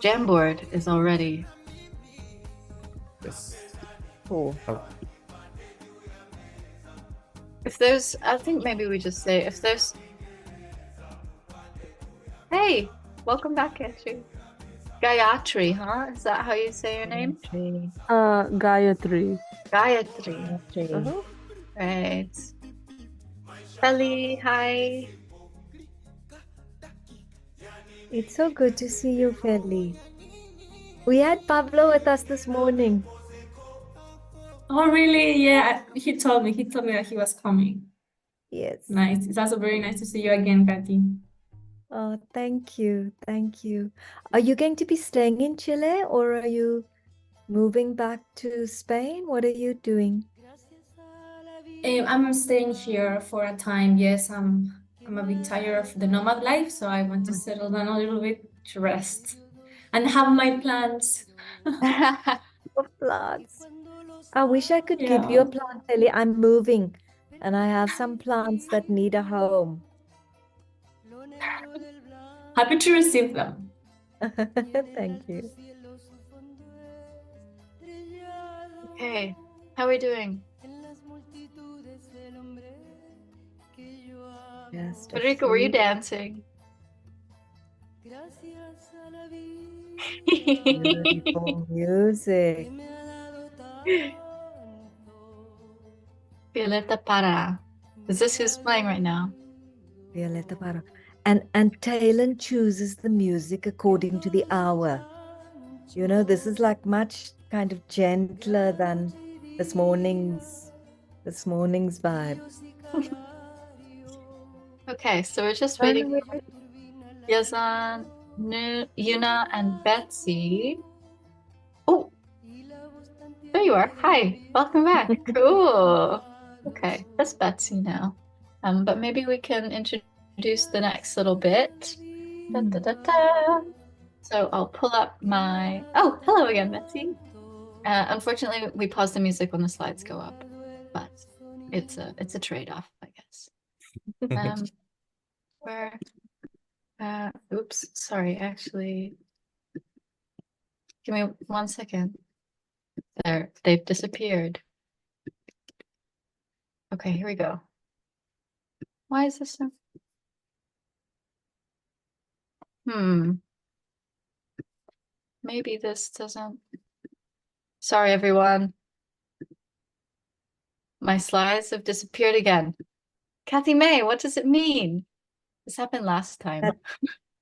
A: Jamboard is all ready.
B: Yes.
C: Cool.
A: If there's, I think maybe we just say, if there's, hey, welcome back, Gayatri. Gayatri, huh? Is that how you say your name?
M: Gayatri.
A: Gayatri. Right. Ellie, hi.
C: It's so good to see you, Feli. We had Pablo with us this morning.
K: Oh, really? Yeah, he told me that he was coming.
C: Yes.
K: Nice. It's also very nice to see you again, Kathy.
C: Oh, thank you. Thank you. Are you going to be staying in Chile or are you moving back to Spain? What are you doing?
K: I'm staying here for a time. Yes, I'm a bit tired of the nomad life, so I want to settle down a little bit to rest and have my plans.
C: Plants. I wish I could give you a plant, Feli. I'm moving and I have some plants that need a home.
K: Happy to receive them.
C: Thank you.
A: Okay, how are we doing?
C: Just
A: Federico, were you dancing?
C: Beautiful music.
A: Violeta Para. Is this who's playing right now?
C: Violeta Para. And Talon chooses the music according to the hour. You know, this is like much kind of gentler than this morning's vibe.
A: Okay, so we're just waiting for Yazan, Yuna, and Betsy. Oh, there you are. Hi, welcome back. Cool. Okay, that's Betsy now. But maybe we can introduce the next little bit. Da, da, da, da. So I'll pull up my. Oh, hello again, Betsy. Unfortunately, we pause the music when the slides go up, but it's a trade-off, I guess. Where? Oops, sorry. Actually, give me 1 second. There, they've disappeared. Okay, here we go. Why is this so? Maybe this doesn't. Sorry, everyone. My slides have disappeared again. Kathy May, what does it mean? This happened last time.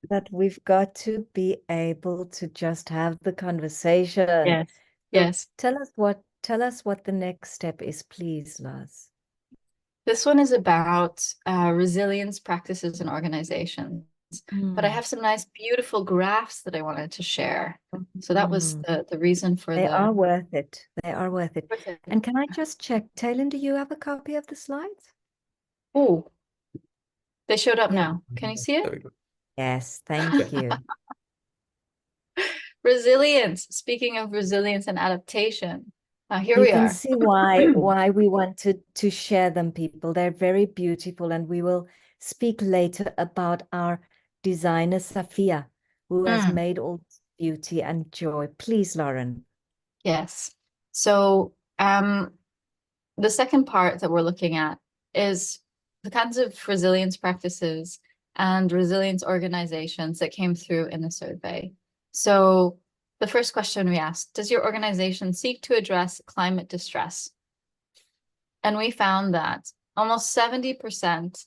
C: That we've got to be able to just have the conversation.
A: Yes.
C: So
A: Yes.
C: Tell us what the next step is, please, Lars.
A: This one is about resilience practices and organizations. But I have some nice, beautiful graphs that I wanted to share. So that was the reason for
C: They
A: the.
C: are worth it. They are worth it. And can I just check, Talon, do you have a copy of the slides?
A: Oh, they showed up now. Can you see it?
C: Yes, thank you.
A: Resilience. Speaking of resilience and adaptation, here
C: You
A: we
C: can
A: are.
C: see why we wanted to share them, people. They're very beautiful, and we will speak later about our designer, Safia, who has made all this beauty and joy. Please, Lauren.
A: Yes. So the second part that we're looking at is the kinds of resilience practices and resilience organizations that came through in the survey. So the first question we asked, does your organization seek to address climate distress? And we found that almost 70%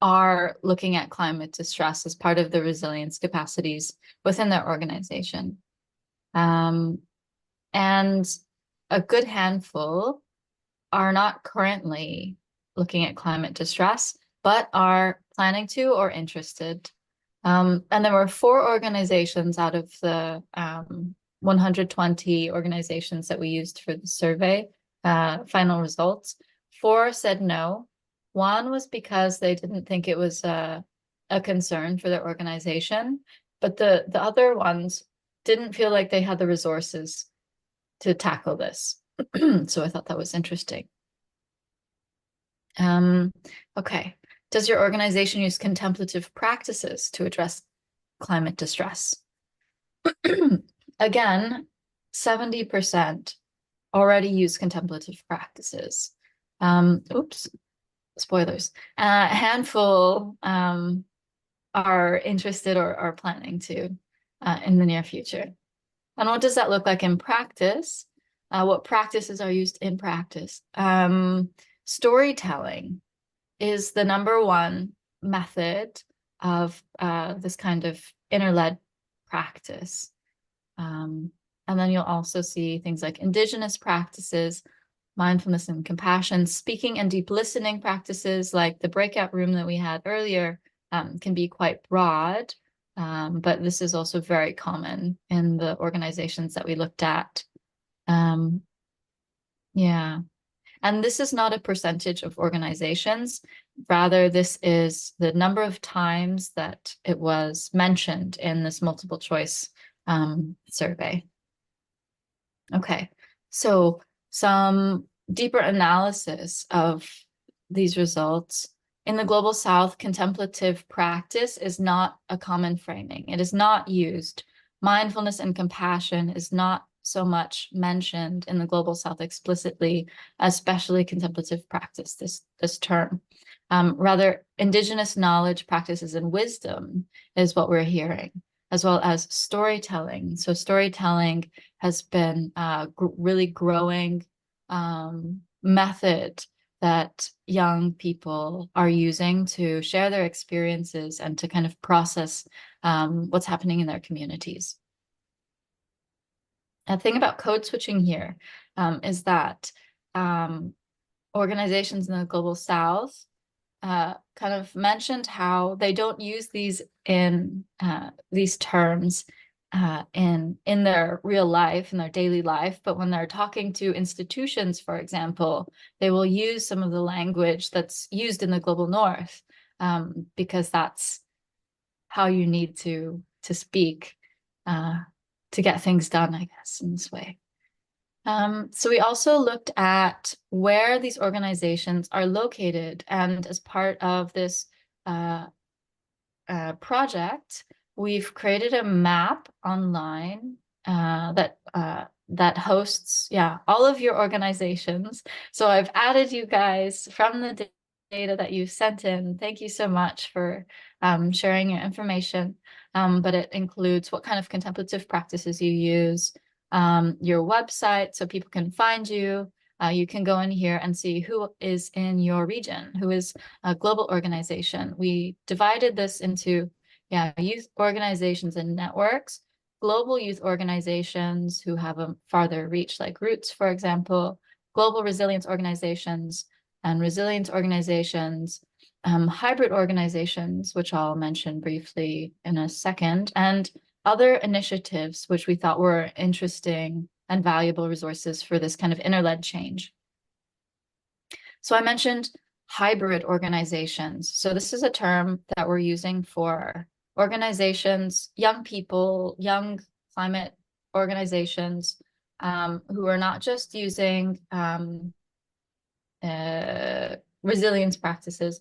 A: are looking at climate distress as part of the resilience capacities within their organization. And a good handful are not currently looking at climate distress, but are planning to or interested. And there were 4 organizations out of the 120 organizations that we used for the survey final results. 4 said no. 1 was because they didn't think it was a concern for their organization, but the other ones didn't feel like they had the resources to tackle this. So I thought that was interesting. Okay. Does your organization use contemplative practices to address climate distress? Again, 70% already use contemplative practices. Oops, spoilers. A handful are interested or are planning to in the near future. And what does that look like in practice? What practices are used in practice? Storytelling is the #1 method of this kind of inner-led practice. And then you'll also see things like indigenous practices, mindfulness and compassion, speaking and deep listening practices like the breakout room that we had earlier can be quite broad, but this is also very common in the organizations that we looked at. Yeah. And this is not a percentage of organizations. Rather, this is the number of times that it was mentioned in this multiple choice survey. Okay, so some deeper analysis of these results. In the Global South, contemplative practice is not a common framing. It is not used. Mindfulness and compassion is not so much mentioned in the Global South explicitly, especially contemplative practice, this term. Rather, indigenous knowledge, practices, and wisdom is what we're hearing, as well as storytelling. So storytelling has been a really growing method that young people are using to share their experiences and to kind of process what's happening in their communities. A thing about code switching here is that organizations in the Global South kind of mentioned how they don't use these in these terms in their real life, in their daily life, but when they're talking to institutions, for example, they will use some of the language that's used in the Global North because that's how you need to speak to get things done, I guess, in this way. So we also looked at where these organizations are located, and as part of this project, we've created a map online that hosts, all of your organizations. So I've added you guys from the data that you sent in. Thank you so much for sharing your information. But it includes what kind of contemplative practices you use, your website so people can find you. You can go in here and see who is in your region, who is a global organization. We divided this into youth organizations and networks, global youth organizations who have a farther reach, like Roots, for example, global resilience organizations and resilience organizations, hybrid organizations, which I'll mention briefly in a second, and other initiatives which we thought were interesting and valuable resources for this kind of inner-led change. So I mentioned hybrid organizations. So this is a term that we're using for organizations, young people, young climate organizations who are not just using resilience practices,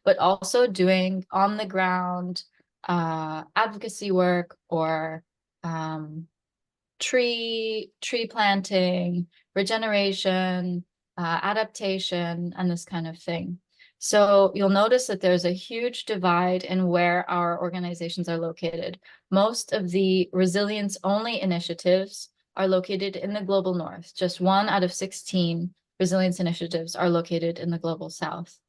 A: but also doing on-the-ground advocacy work or tree planting, regeneration, adaptation, and this kind of thing. So you'll notice that there's a huge divide in where our organizations are located. Most of the resilience-only initiatives are located in the Global North. Just 1 out of 16 resilience initiatives are located in the Global South.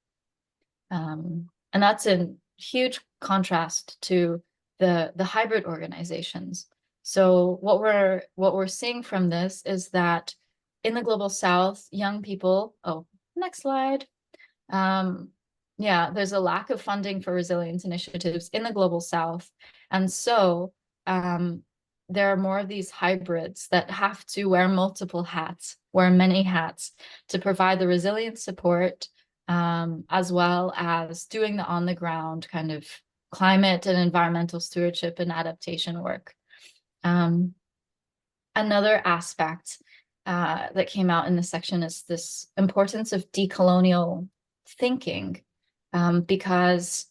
A: And that's in huge contrast to the hybrid organizations. So what we're seeing from this is that in the global south, young people, next slide. Yeah, there's a lack of funding for resilience initiatives in the global south. And so there are more of these hybrids that have to wear multiple hats, wear many hats to provide the resilience support, as well as doing the on the ground kind of climate and environmental stewardship and adaptation work. Another aspect that came out in this section is this importance of decolonial thinking, because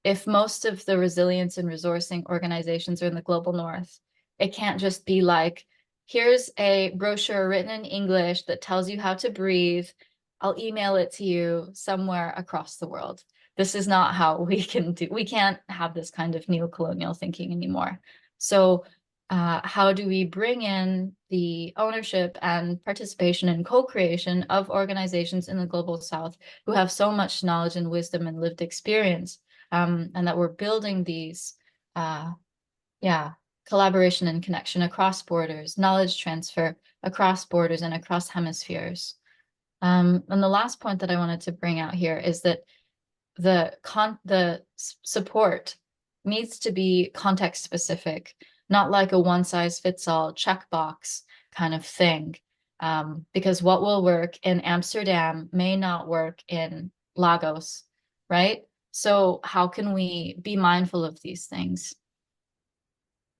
A: if most of the resilience and resourcing organizations are in the global north, it can't just be like, here's a brochure written in English that tells you how to breathe. I'll email it to you somewhere across the world. This is not how we can't have this kind of neo-colonial thinking anymore. So how do we bring in the ownership and participation and co-creation of organizations in the global south who have so much knowledge and wisdom and lived experience, and that we're building these collaboration and connection across borders, knowledge transfer across borders and across hemispheres. And the last point that I wanted to bring out here is that the support needs to be context specific, not like a one-size-fits-all checkbox kind of thing, because what will work in Amsterdam may not work in Lagos, right? So how can we be mindful of these things?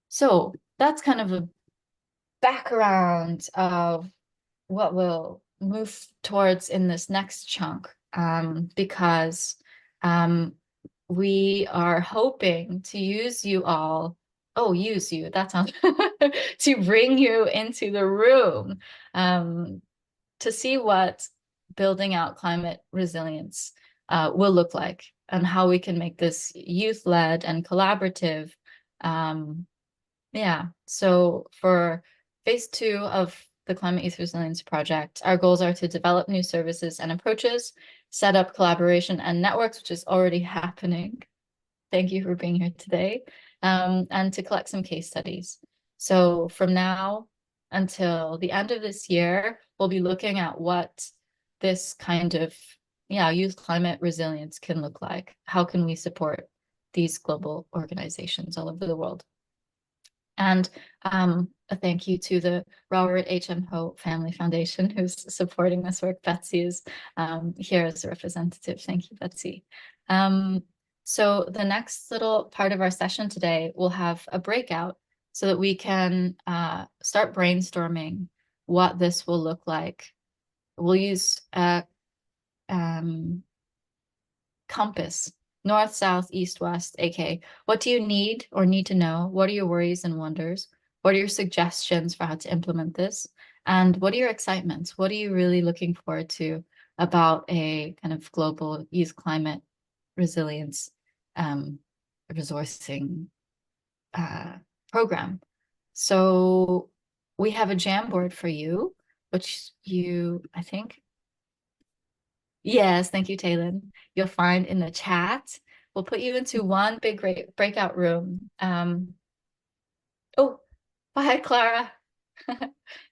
A: So that's kind of a background of what we'll move towards in this next chunk, because we are hoping to use you all, that sounds, to bring you into the room to see what building out climate resilience will look like and how we can make this youth-led and collaborative. So for phase 2 of the Climate Youth Resilience Project, our goals are to develop new services and approaches, set up collaboration and networks, which is already happening. Thank you for being here today, and to collect some case studies. So from now until the end of this year, we'll be looking at what this kind of youth climate resilience can look like. How can we support these global organizations all over the world? And a thank you to the Robert H.M. Ho Family Foundation, who's supporting this work. Betsy is here as a representative. Thank you, Betsy. So the next little part of our session today, we'll have a breakout so that we can start brainstorming what this will look like. We'll use a compass. North, south, east, west, aka what do you need or need to know? What are your worries and wonders? What are your suggestions for how to implement this? And what are your excitements? What are you really looking forward to about a kind of global youth climate resilience resourcing program? So we have a Jamboard for you, which I think, yes, thank you, Taylin. You'll find in the chat. We'll put you into one big breakout room. Oh, bye, Clara.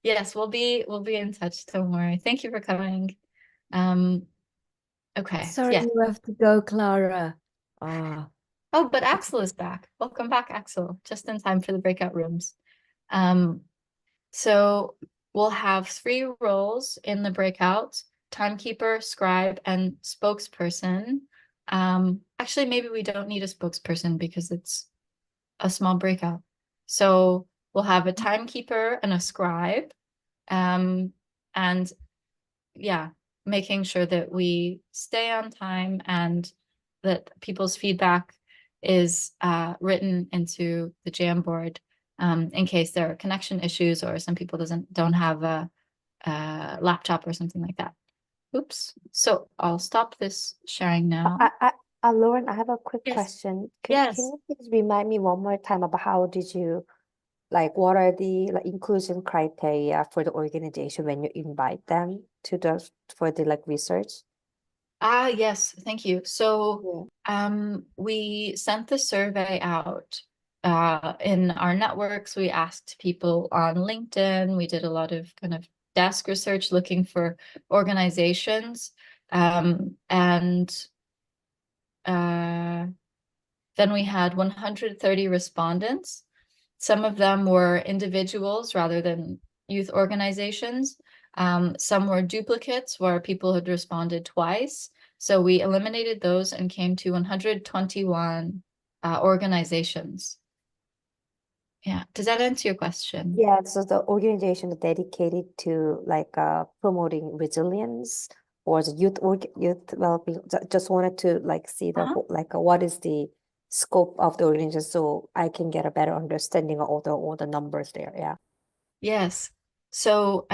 A: Yes, we'll be in touch. Don't worry. Thank you for coming. Okay.
C: Sorry, you have to go, Clara.
A: Oh, but Axel is back. Welcome back, Axel. Just in time for the breakout rooms. So we'll have 3 roles in the breakout: timekeeper, scribe, and spokesperson. Actually, maybe we don't need a spokesperson because it's a small breakout. So we'll have a timekeeper and a scribe, and making sure that we stay on time and that people's feedback is written into the Jamboard, in case there are connection issues or some people don't have a laptop or something like that. Oops. So I'll stop this sharing now.
J: Lauren, I have a quick
A: Yes.
J: question.
A: Yes.
J: Can you please remind me one more time about how did you, what are the inclusion criteria for the organization when you invite them to for the research?
A: Yes, thank you. So we sent the survey out in our networks, we asked people on LinkedIn. We did a lot of kind of desk research looking for organizations. And then we had 130 respondents. Some of them were individuals rather than youth organizations. Some were duplicates where people had responded twice. So we eliminated those and came to 121 organizations. Yeah, does that answer your question?
J: Yeah, so the organization is dedicated to like promoting resilience or the youth developing. Just wanted to like see the whole, like what is the scope of the organization so I can get a better understanding of all the numbers there. Yeah.
A: Yes. So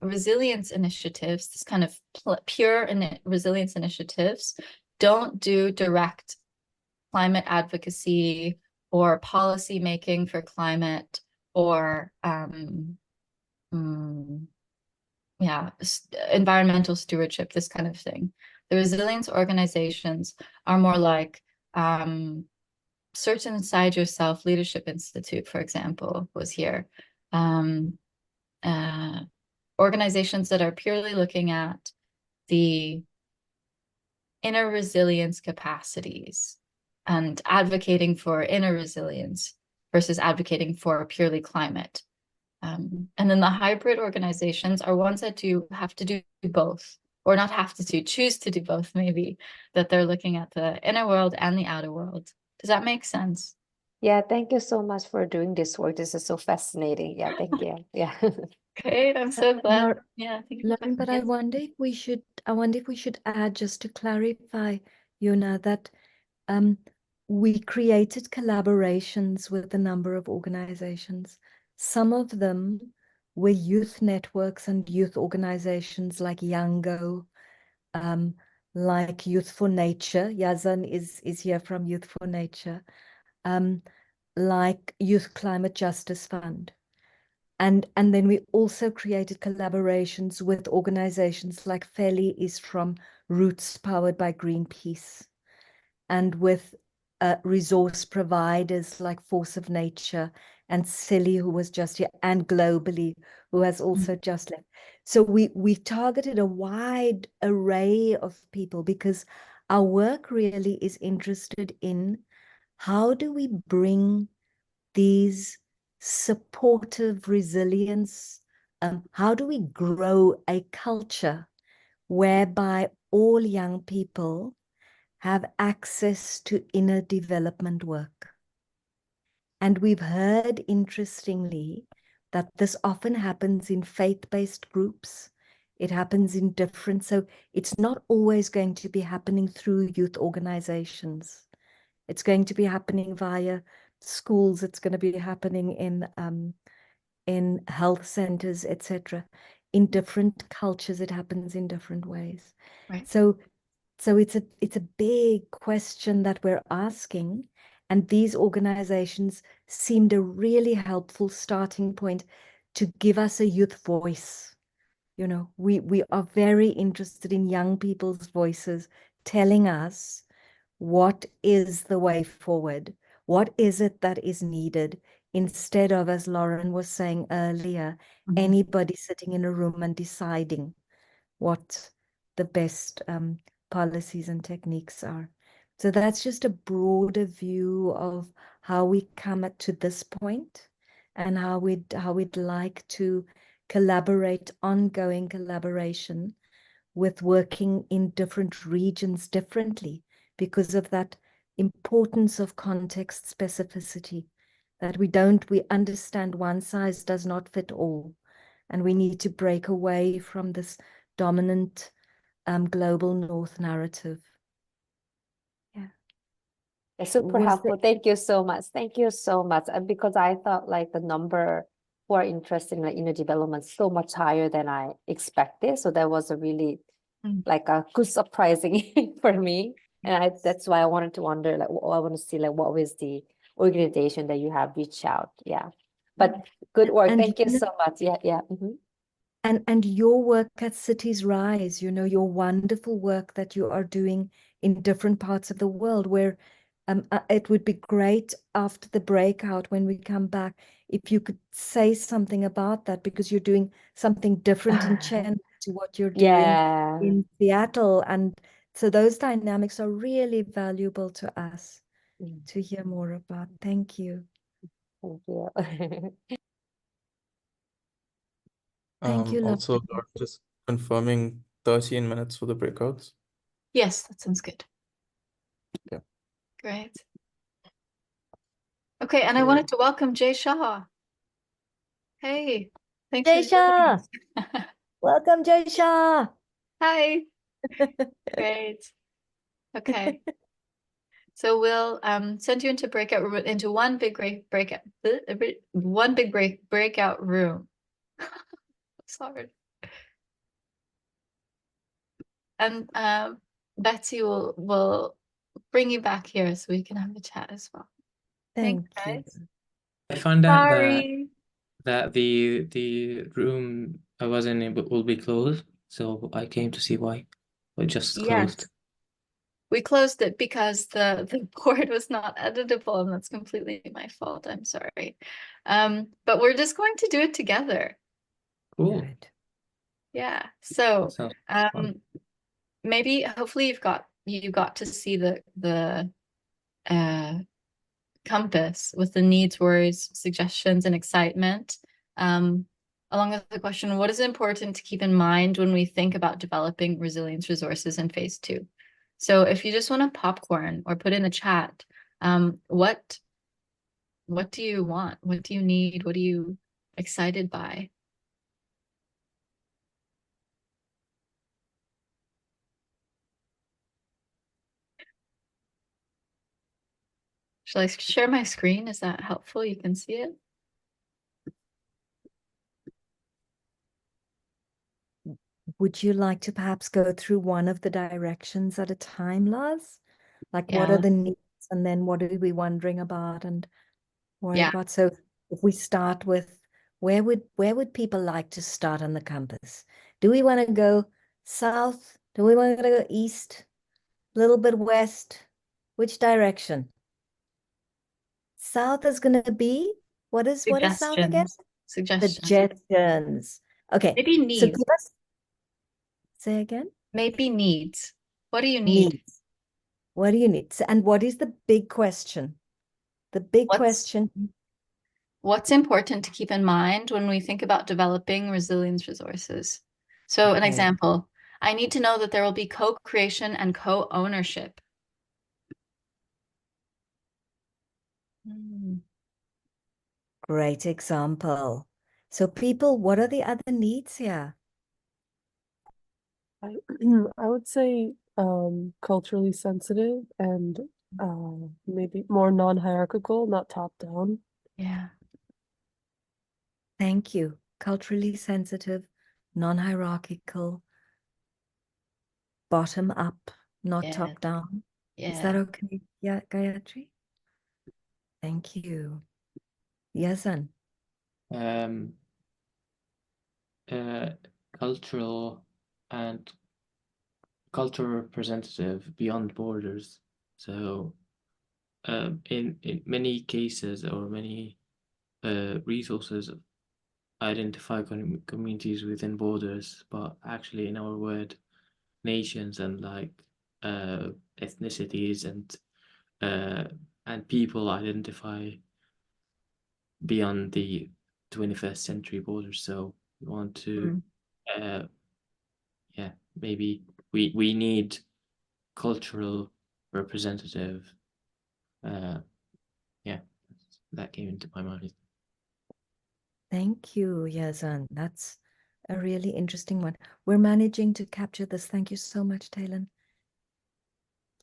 A: resilience initiatives, this kind of pure resilience initiatives, don't do direct climate advocacy or policy making for climate or environmental stewardship, this kind of thing. The resilience organizations are more like Search Inside Yourself Leadership Institute, for example, was here. Organizations that are purely looking at the inner resilience capacities and advocating for inner resilience versus advocating for purely climate. And then the hybrid organizations are ones that do have to do both, or not have to do, choose to do both, maybe, that they're looking at the inner world and the outer world. Does that make sense?
J: Yeah, thank you so much for doing this work. This is so fascinating. Yeah, thank you. Yeah.
A: Great, I'm so glad. Yeah, thank you.
C: Lauren, but I wonder if we should add, just to clarify, Yuna, that we created collaborations with a number of organizations. Some of them were youth networks and youth organizations like Yango, like Youth for Nature. Yazan is here from Youth for Nature, like Youth Climate Justice Fund. And then we also created collaborations with organizations like Feli is from Roots Powered by Greenpeace, and with resource providers like Force of Nature and Silly, who was just here, and Globally, who has also just left. So we targeted a wide array of people because our work really is interested in how do we bring these supportive resilience, how do we grow a culture whereby all young people have access to inner development work? And we've heard, interestingly, that this often happens in faith-based groups. It happens in different, so it's not always going to be happening through youth organizations. It's going to be happening via schools. It's going to be happening in health centers, etc. In different cultures, it happens in different ways.
A: Right.
C: So it's a big question that we're asking, and these organizations seemed a really helpful starting point to give us a youth voice. You know, we are very interested in young people's voices telling us what is the way forward, what is it that is needed, instead of, as Lauren was saying earlier, anybody sitting in a room and deciding what the best policies and techniques are. So that's just a broader view of how we come to this point and how we'd like to collaborate, ongoing collaboration with working in different regions differently because of that importance of context specificity, that we understand one size does not fit all, and we need to break away from this dominant global north narrative. Yeah.
J: It's super helpful. Thank you so much. Thank you so much. Because I thought like the number who are interested in like inner development so much higher than I expected. So that was a really like a good surprising for me. And that's why I wanted to wonder, like, I want to see like what was the organization that you have reached out. Yeah. But good work.
C: And
J: Thank you so much. Yeah, yeah.
C: And your work at Cities Rise, you know, your wonderful work that you are doing in different parts of the world, where It would be great after the breakout when we come back if you could say something about that, because you're doing something different in Chen to what you're doing
J: Yeah.
C: in Seattle. And so those dynamics are really valuable to us to hear more about. Thank you.
J: Thank you.
C: Thank you,
B: Also,
C: lovely.
B: Laura, just confirming 13 minutes for the breakouts.
A: Yes, that sounds good.
B: Yeah.
A: Great. Okay, and I wanted to welcome Jay Shah. Hey, thanks
C: Jay
A: for joining
C: Shah!
A: us.
C: Welcome, Jay Shah!
A: Hi. Great. Okay. So we'll send you into into one big breakout room. It's hard. And Betsy will bring you back here so we can have a chat as well. Thanks,
C: Thank you.
A: guys.
G: I found out
A: Sorry.
G: that the room I was in will be closed, so I came to see why. It just closed.
A: Yes. We closed it because the board was not editable, and that's completely my fault. I'm sorry. But we're just going to do it together.
G: Cool.
C: Good.
A: Yeah. So
G: Sounds fun.
A: maybe hopefully you got to see the compass with the needs, worries, suggestions, and excitement. Along with the question, what is important to keep in mind when we think about developing resilience resources in phase 2? So if you just want to popcorn or put in the chat, what do you want? What do you need? What are you excited by? Shall I share my screen? Is that helpful? You can see it?
C: Would you like to perhaps go through one of the directions at a time, Lars? Like what
A: Yeah.
C: are the needs, and then what are we wondering about and worried
A: Yeah.
C: about? So if we start with where would people like to start on the compass? Do we want to go south? Do we want to go east? A little bit west? Which direction? South is going to be what is south again?
A: Suggestions.
C: Suggestions. Okay.
A: Maybe
C: So
A: needs.
C: give us, say again.
A: Maybe needs. What do you need?
C: Needs. What do you need? And what is the big question? The big question.
A: What's important to keep in mind when we think about developing resilience resources? So an
C: Okay.
A: example, I need to know that there will be co-creation and co-ownership.
C: Great example. So people, what are the other needs here?
M: I would say culturally sensitive and maybe more non-hierarchical, not top-down.
A: Yeah.
C: Thank you. Culturally sensitive, non-hierarchical, bottom up, not
A: Yeah.
C: top down.
A: Yeah.
C: Is that okay? Yeah, Gayatri? Thank you. Yazan.
G: Cultural and cultural representative beyond borders. So in many cases or many resources identify communities within borders, but actually in our word, nations and like ethnicities and people identify beyond the 21st century borders. So we want to yeah, maybe we need cultural representative. Yeah, that came into my mind.
C: Thank you, Yazan. That's a really interesting one. We're managing to capture this. Thank you so much, Talon.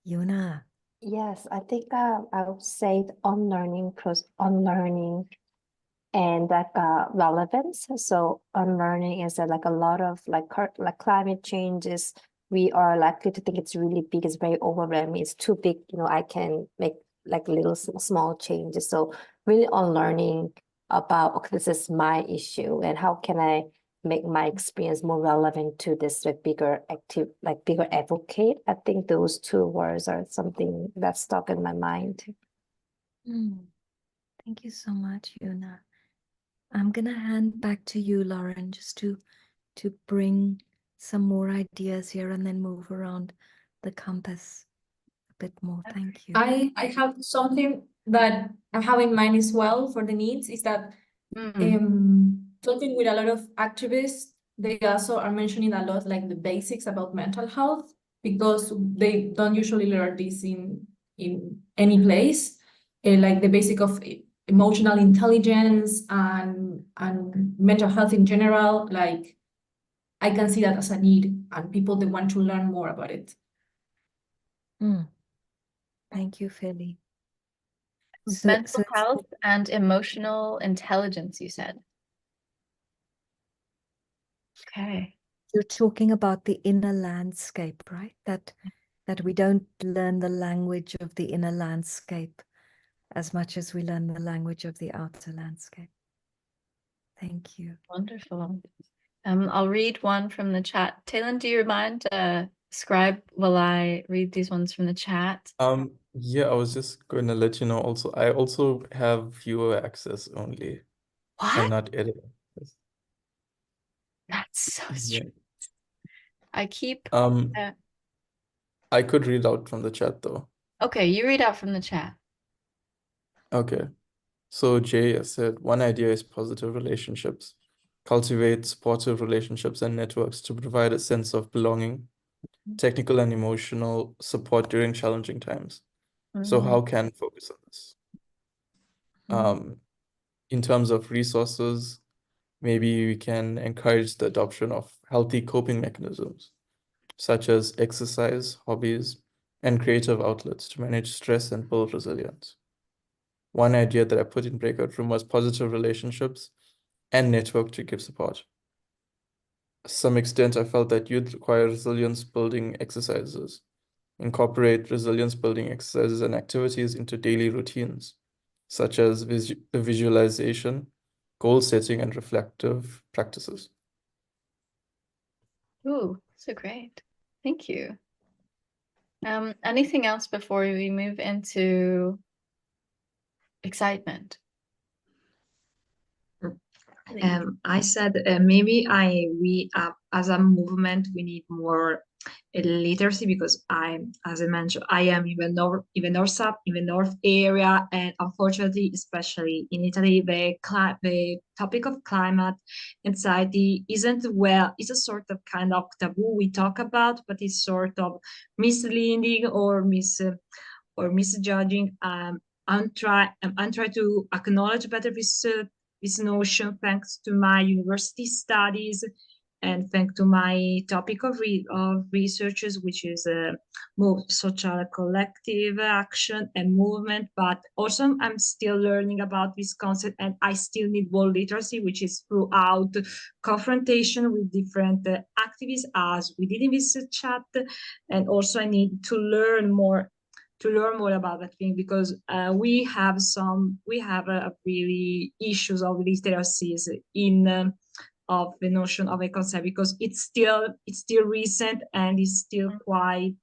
C: Yuna.
J: Yes, I think I would say the unlearning and like relevance. So unlearning is that like a lot of like climate changes, we are likely to think it's really big, it's very overwhelming, it's too big, I can make like little small changes. So really unlearning about, okay, this is my issue and how can I make my experience more relevant to this bigger advocate. I think those two words are something that's stuck in my mind.
C: Thank you so much, Yuna. I'm gonna hand back to you, Lauren, just to bring some more ideas here and then move around the campus a bit more. Thank you.
K: I have something that I have in mind as well for the needs is that talking with a lot of activists, they also are mentioning a lot like the basics about mental health because they don't usually learn this in any place, like the basic of emotional intelligence and mental health in general. Like I can see that as a need and people they want to learn more about it.
C: Thank you, Philly.
A: Mental health and emotional intelligence, you said. Okay.
C: You're talking about the inner landscape, right? That we don't learn the language of the inner landscape as much as we learn the language of the outer landscape. Thank you.
A: Wonderful. I'll read one from the chat. Talon, do you mind scribe while I read these ones from the chat?
B: Yeah, I was just going to let you know also, I also have viewer access only.
A: What?
B: And not editor access.
A: That's so strange. I keep
B: I could read out from the chat though.
A: Okay, you read out from the chat.
B: Okay. So Jay said, one idea is positive relationships. Cultivate supportive relationships and networks to provide a sense of belonging, technical and emotional support during challenging times. So how can focus on this? In terms of resources, maybe we can encourage the adoption of healthy coping mechanisms, such as exercise, hobbies, and creative outlets to manage stress and build resilience. One idea that I put in breakout room was positive relationships and network to give support. To some extent, I felt that you'd require resilience building exercises. Incorporate resilience building exercises and activities into daily routines, such as visualization, goal setting, and reflective practices.
A: Ooh, so great. Thank you. Anything else before we move into excitement?
D: I said maybe we as a movement we need more literacy because as I mentioned, I am in the north area, and unfortunately, especially in Italy, the topic of climate anxiety isn't it's a sort of kind of taboo we talk about, but it's sort of misleading or misjudging. I'm trying to acknowledge better this notion thanks to my university studies and thanks to my topic of researches, which is social collective action and movement. But also I'm still learning about this concept, and I still need more literacy, which is throughout confrontation with different activists, as we did in this chat. And also I need to learn more about that thing because we have a really issues of literacies in of the notion of a concept because it's still recent and it's still quite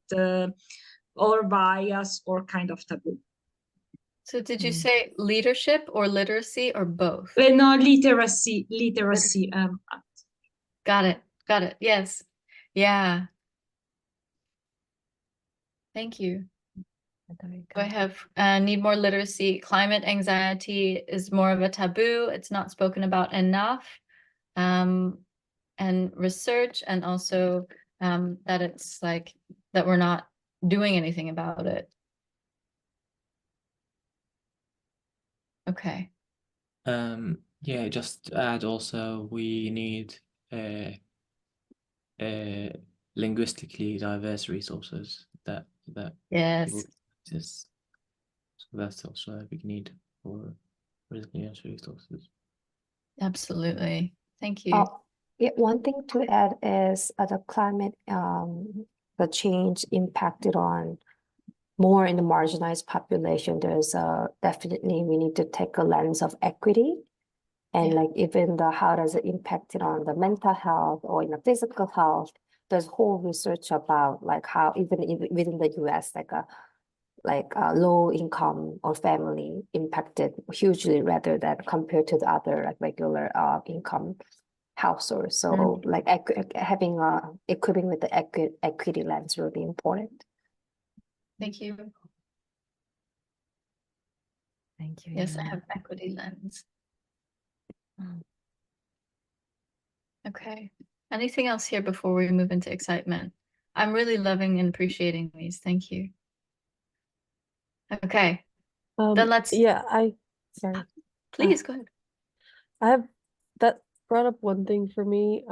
D: or bias or kind of taboo.
A: So did you say leadership or literacy or both?
D: No, literacy.
A: Got it. Yes. Yeah. Thank you. I have need more literacy. Climate anxiety is more of a taboo. It's not spoken about enough. And research, and also that it's like that we're not doing anything about it. Okay.
G: Yeah, just to add also we need linguistically diverse resources that
A: yes
G: people exist. So that's also a big need for resilience resources.
A: Absolutely. Thank you.
J: Yeah, one thing to add is the climate, the change impacted on more in the marginalized population. There's definitely we need to take a lens of equity And
A: Yeah.
J: like even the how does it impact it on the mental health or in the physical health? There's whole research about like how even within the US, like a low income or family impacted hugely rather than compared to the other like regular income households. So like having equipping with the equity lens really important.
A: Thank you.
C: Thank you.
A: Yes, I
C: Yana.
A: have equity lens. Okay. Anything else here before we move into excitement? I'm really loving and appreciating these. Thank you. Okay. Then let's
M: Yeah, sorry.
A: please go ahead.
M: I have that brought up one thing for me,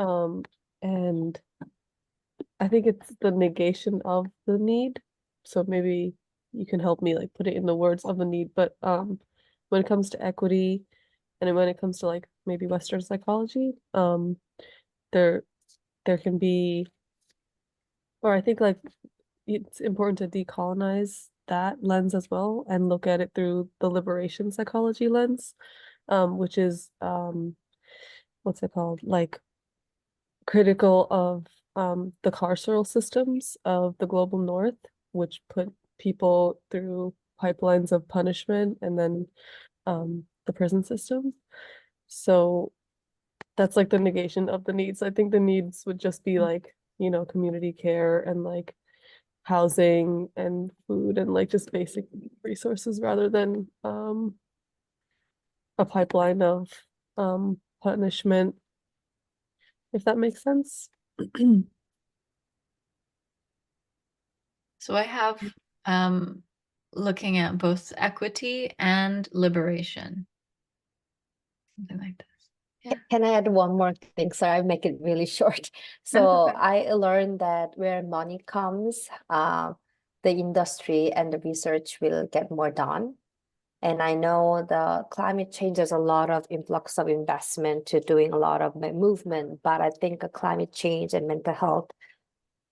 M: and I think it's the negation of the need. So maybe you can help me like put it in the words of the need. But when it comes to equity and when it comes to like maybe Western psychology, there can be, or I think like it's important to decolonize that lens as well and look at it through the liberation psychology lens, which is what's it called? Like critical of the carceral systems of the global north, which put people through pipelines of punishment and then the prison system. So that's like the negation of the needs. I think the needs would just be like, you know, community care and like housing and food and like just basic resources rather than a pipeline of punishment, if that makes sense.
A: So I have looking at both equity and liberation. Something like this. Yeah.
J: Can I add one more thing? So I make it really short. So I learned that where money comes, the industry and the research will get more done. And I know the climate change, there's a lot of influx of investment to doing a lot of movement, but I think climate change and mental health,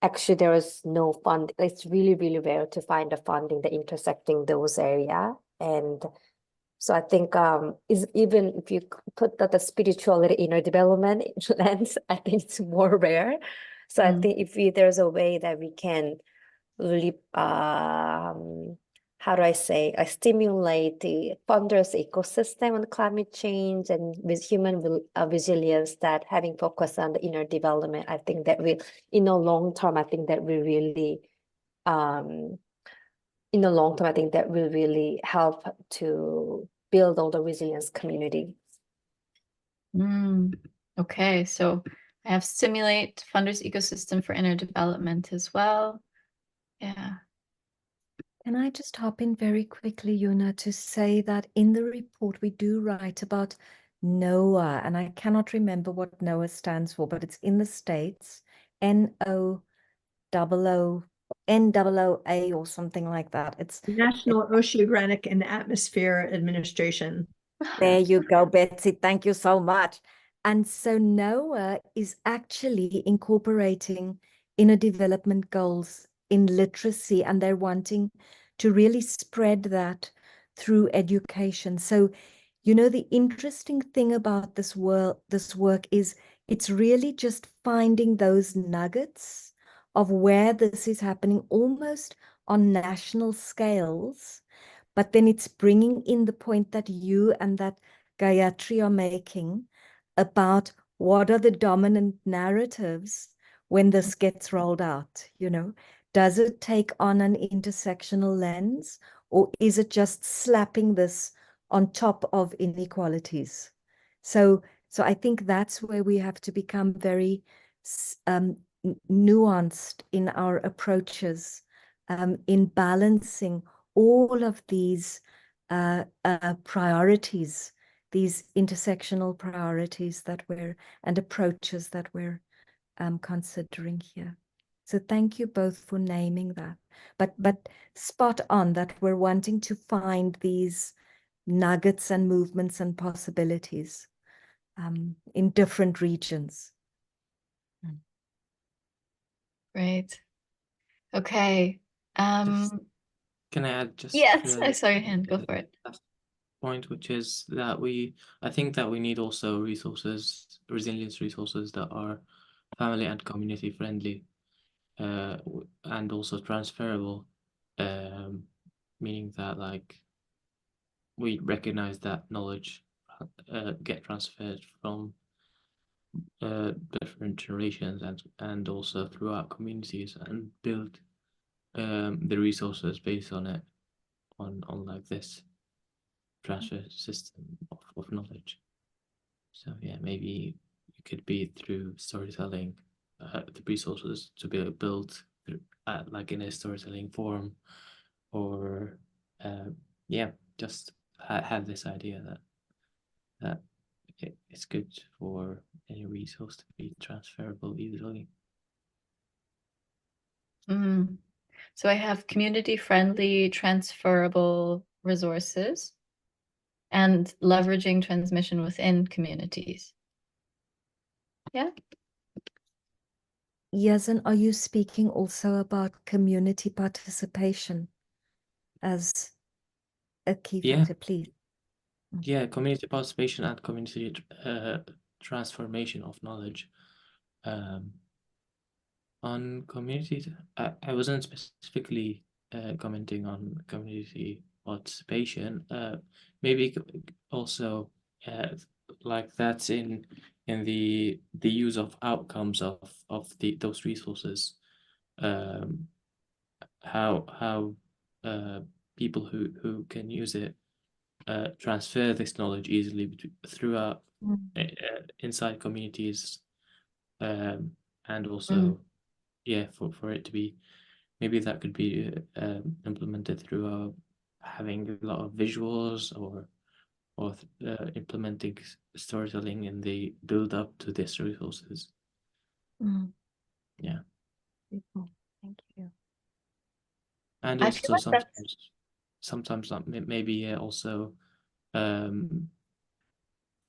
J: actually there is no fund. It's really, really rare to find the funding that intersecting those area. And so I think is even if you put that the spirituality inner development lens, I think it's more rare. So I think if there's a way that we can really how do I say stimulate the funders ecosystem on climate change and with human resilience, that having focus on the inner development, I think that will in the long term, I think that will really in the long term, I think that will really help to build all the resilience community.
A: Okay, so I have stimulate funders ecosystem for inner development as well. Yeah.
C: Can I just hop in very quickly, Yuna, to say that in the report we do write about NOAA, and I cannot remember what NOAA stands for, but it's in the States, NOAA or something like that. It's
E: National Oceanic and Atmosphere Administration.
C: There you go, Betsy. Thank you so much. And so NOAA is actually incorporating inner development goals in literacy, and they're wanting to really spread that through education. So, you know, the interesting thing about this work is it's really just finding those nuggets of where this is happening almost on national scales. But then it's bringing in the point that you and that Gayatri are making about what are the dominant narratives when this gets rolled out, you know? Does it take on an intersectional lens, or is it just slapping this on top of inequalities? So I think that's where we have to become very nuanced in our approaches, in balancing all of these priorities, these intersectional priorities and approaches that we're considering here. So thank you both for naming that. But spot on that we're wanting to find these nuggets and movements and possibilities in different regions.
A: Great. Okay.
G: Can I add just
A: Yes, I saw your hand. Go for it.
G: point, which is that I think that we need also resilience resources that are family and community friendly, and also transferable, meaning that like we recognize that knowledge get transferred from different generations and also throughout communities, and build the resources based on it, on like this transfer system of knowledge. So yeah, maybe it could be through storytelling, the resources to be built through, like in a storytelling form, or yeah, just have this idea that it's good for any resource to be transferable easily.
A: So I have community-friendly, transferable resources and leveraging transmission within communities. Yeah.
C: Yes, and are you speaking also about community participation as a key
G: Yeah.
C: factor, please?
G: Yeah, community participation and community transformation of knowledge. On community, I wasn't specifically commenting on community participation. Maybe also like that's in the use of outcomes of those resources. How people who can use it transfer this knowledge easily throughout inside communities, and also yeah, for it to be, maybe that could be implemented through having a lot of visuals, or implementing storytelling in the build up to these resources. Yeah.
C: Thank you.
G: And
A: I feel
G: also
A: like
G: sometimes maybe also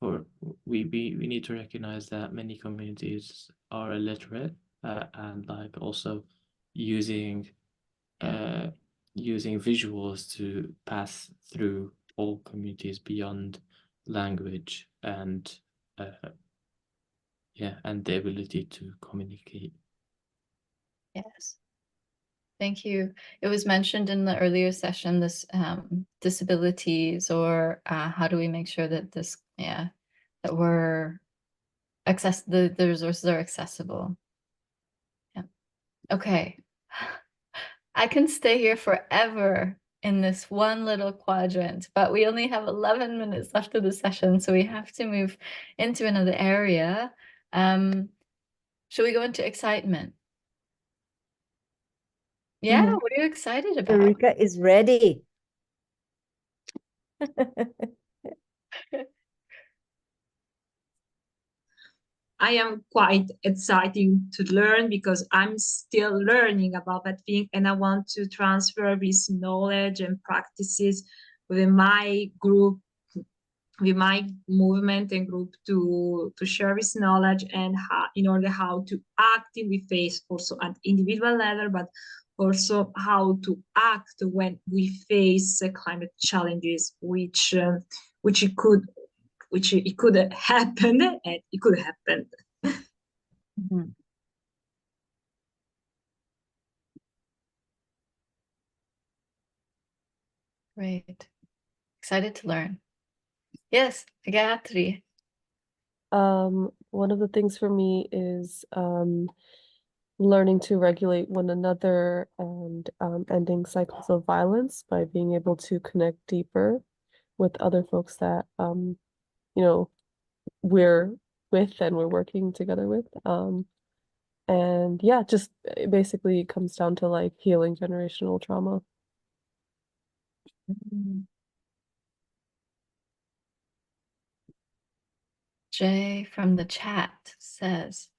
G: or we need to recognize that many communities are illiterate, and like also using visuals to pass through all communities beyond language, and yeah, and the ability to communicate.
A: Yes. Thank you. It was mentioned in the earlier session, this disabilities, or how do we make sure that this, that we're the resources are accessible. Yeah. Okay. I can stay here forever in this one little quadrant, but we only have 11 minutes left of the session, so we have to move into another area. Should we go into excitement? Yeah, what are you excited about?
C: Erika is ready.
D: I am quite excited to learn because I'm still learning about that thing, and I want to transfer this knowledge and practices within my group, with my movement and group, to share this knowledge, and how to actively face also at individual level, but also how to act when we face climate challenges, which it could happen, and it could happen.
A: Great. Excited to learn. Yes, Gayatri.
M: One of the things for me is learning to regulate one another, and ending cycles of violence by being able to connect deeper with other folks that you know, we're with and we're working together with. And yeah, just it basically comes down to like healing generational trauma.
A: Jay from the chat says,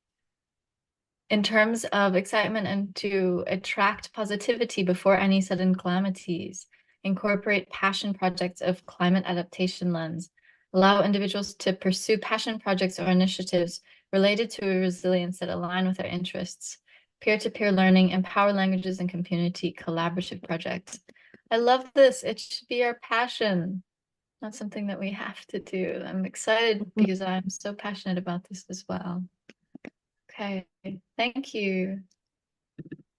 A: in terms of excitement and to attract positivity before any sudden calamities, incorporate passion projects of climate adaptation lens, allow individuals to pursue passion projects or initiatives related to resilience that align with their interests, peer-to-peer learning, empower languages and community collaborative projects. I love this. It should be our passion. That's something that we have to do. I'm excited because I'm so passionate about this as well. Okay, thank you.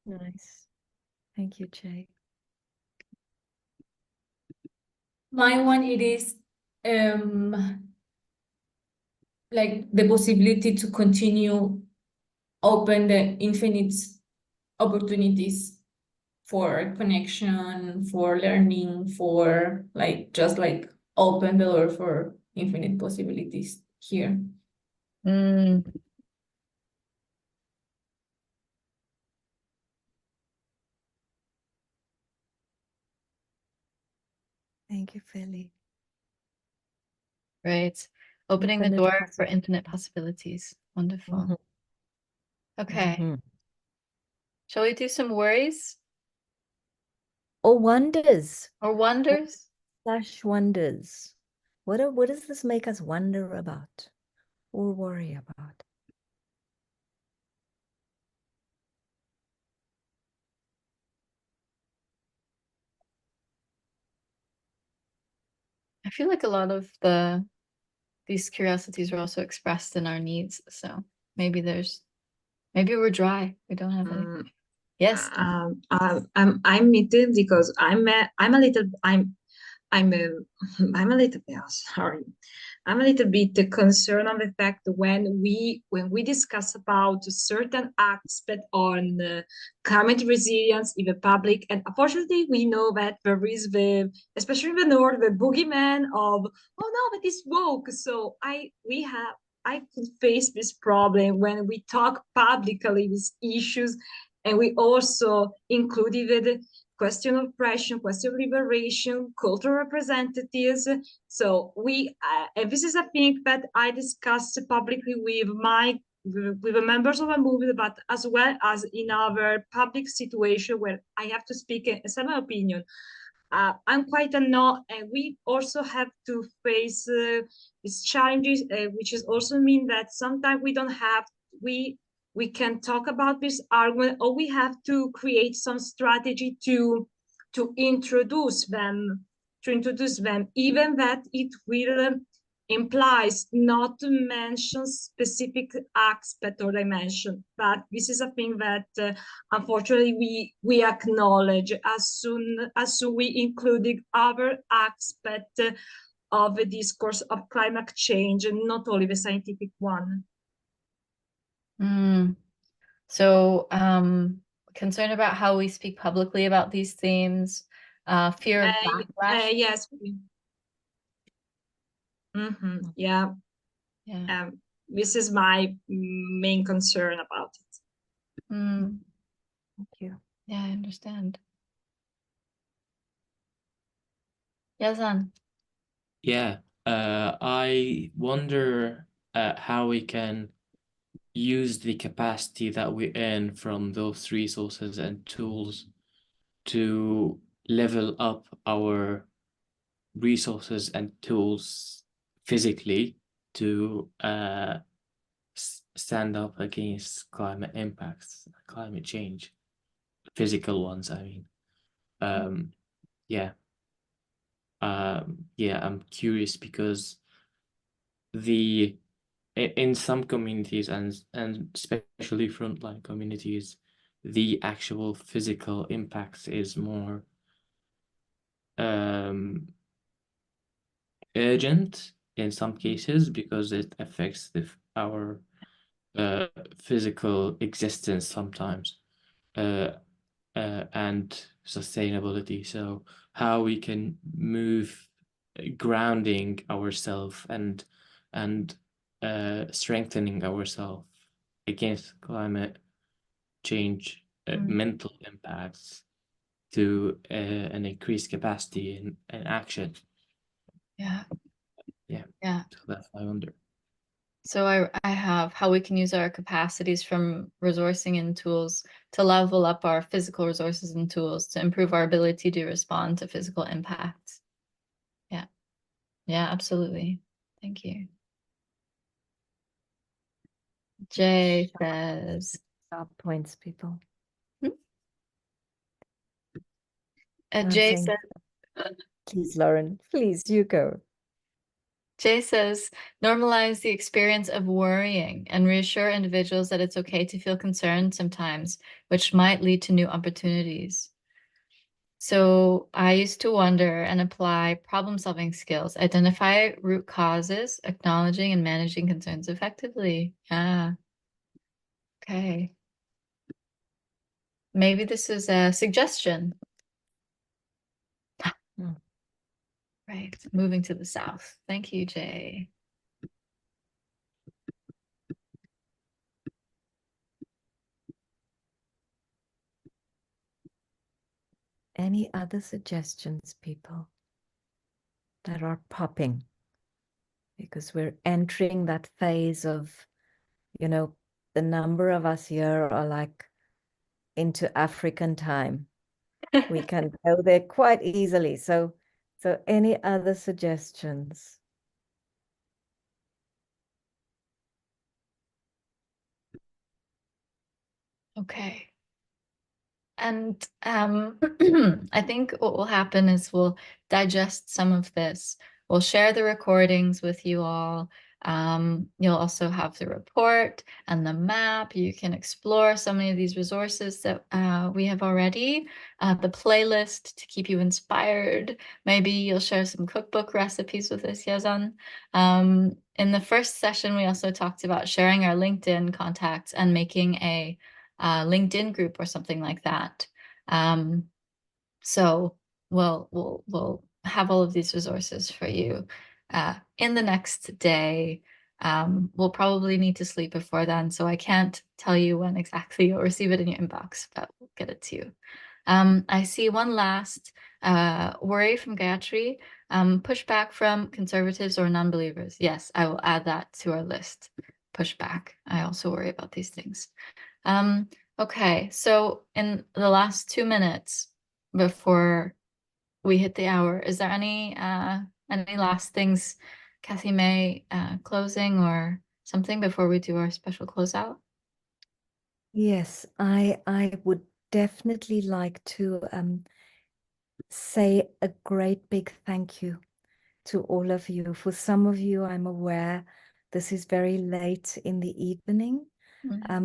C: Nice. Thank you, Jay.
K: My one, it is like the possibility to continue open the infinite opportunities for connection, for learning, for like just like open the door for infinite possibilities here.
A: Mm.
C: Thank you, Philly.
A: Right. Opening the
C: Infinite
A: door for
C: possibilities.
A: infinite possibilities. Wonderful.
C: Mhm.
A: Okay.
C: Mhm.
A: Shall we do some worries
C: Or wonders.
A: or wonders?
C: Slash wonders. What does this make us wonder about or worry about?
A: I feel like a lot of these curiosities are also expressed in our needs. So maybe maybe we're dry. We don't have any. Yes.
D: I'm muted because I'm a little I'm a, I'm a little bit sorry. I'm a little bit concerned on the fact when we discuss about a certain aspect on climate resilience in the public, and unfortunately we know that there is especially in the north, the boogeyman of oh no, but it's woke. So I could face this problem when we talk publicly these issues, and we also included the question of oppression, question of liberation, cultural representatives. So and this is a thing that I discussed publicly with the members of a movement, but as well as in our public situation where I have to speak as my opinion. I'm quite annoyed, and we also have to face these challenges, which is also mean that sometimes we don't have we can talk about this argument, or we have to create some strategy to introduce them, even that it will implies not to mention specific aspect or dimension. But this is a thing that unfortunately we acknowledge as soon as we included other aspect of the discourse of climate change, and not only the scientific one.
A: So concerned about how we speak publicly about these themes, fear of backlash.
D: Yes. Yeah.
A: Yeah.
D: This is my main concern about it.
C: Thank you.
A: Yeah, I understand. Yazan.
G: Yeah, I wonder how we can use the capacity that we earn from those resources and tools to level up our resources and tools physically to stand up against climate impacts, climate change, physical ones, I mean. Yeah. Yeah, I'm curious because in some communities and especially frontline communities, the actual physical impact is more urgent in some cases because it affects our physical existence sometimes and sustainability. So how we can move grounding ourselves and strengthening ourselves against climate change mental impacts to an increased capacity and action.
A: Yeah.
G: Yeah. So that's I wonder.
A: So I have how we can use our capacities from resourcing and tools to level up our physical resources and tools to improve our ability to respond to physical impacts. Yeah. Yeah, absolutely. Thank you. Jay says.
C: Sharp points, people.
A: Jay says.
C: Please, Lauren, please, you go.
A: Jay says, normalize the experience of worrying and reassure individuals that it's okay to feel concerned sometimes, which might lead to new opportunities. So I used to wonder and apply problem-solving skills, identify root causes, acknowledging and managing concerns effectively. Yeah. Okay. Maybe this is a suggestion. Right. Moving to the south. Thank you, Jay.
C: Any other suggestions, people, that are popping? Because we're entering that phase of, you know, the number of us here are like into African time. We can go there quite easily. So any other suggestions?
A: Okay. And I think what will happen is we'll digest some of this. We'll share the recordings with you all. You'll also have the report and the map. You can explore so many of these resources that we have already. The playlist to keep you inspired. Maybe you'll share some cookbook recipes with us, Yazan. In the first session, we also talked about sharing our LinkedIn contacts and making a LinkedIn group or something like that. So we'll have all of these resources for you in the next day. We'll probably need to sleep before then, so I can't tell you when exactly you'll receive it in your inbox, but we'll get it to you. I see one last worry from Gayatri. Pushback from conservatives or non-believers. Yes, I will add that to our list. Pushback. I also worry about these things. Okay, so in the last 2 minutes before we hit the hour, is there any last things, Kathy May, closing or something before we do our special closeout?
C: Yes, I would definitely like to say a great big thank you to all of you. For some of you, I'm aware this is very late in the evening.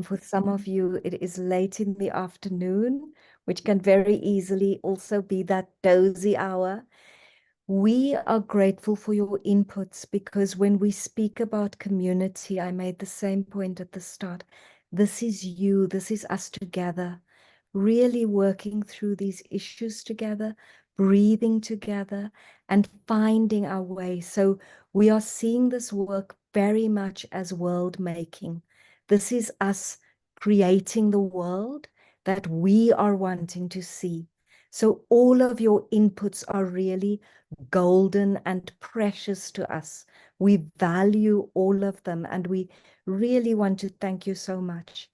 C: For some of you, it is late in the afternoon, which can very easily also be that dozy hour. We are grateful for your inputs because when we speak about community, I made the same point at the start. This is you, this is us together, really working through these issues together, breathing together, and finding our way. So we are seeing this work very much as world making. This is us creating the world that we are wanting to see. So all of your inputs are really golden and precious to us. We value all of them, and we really want to thank you so much.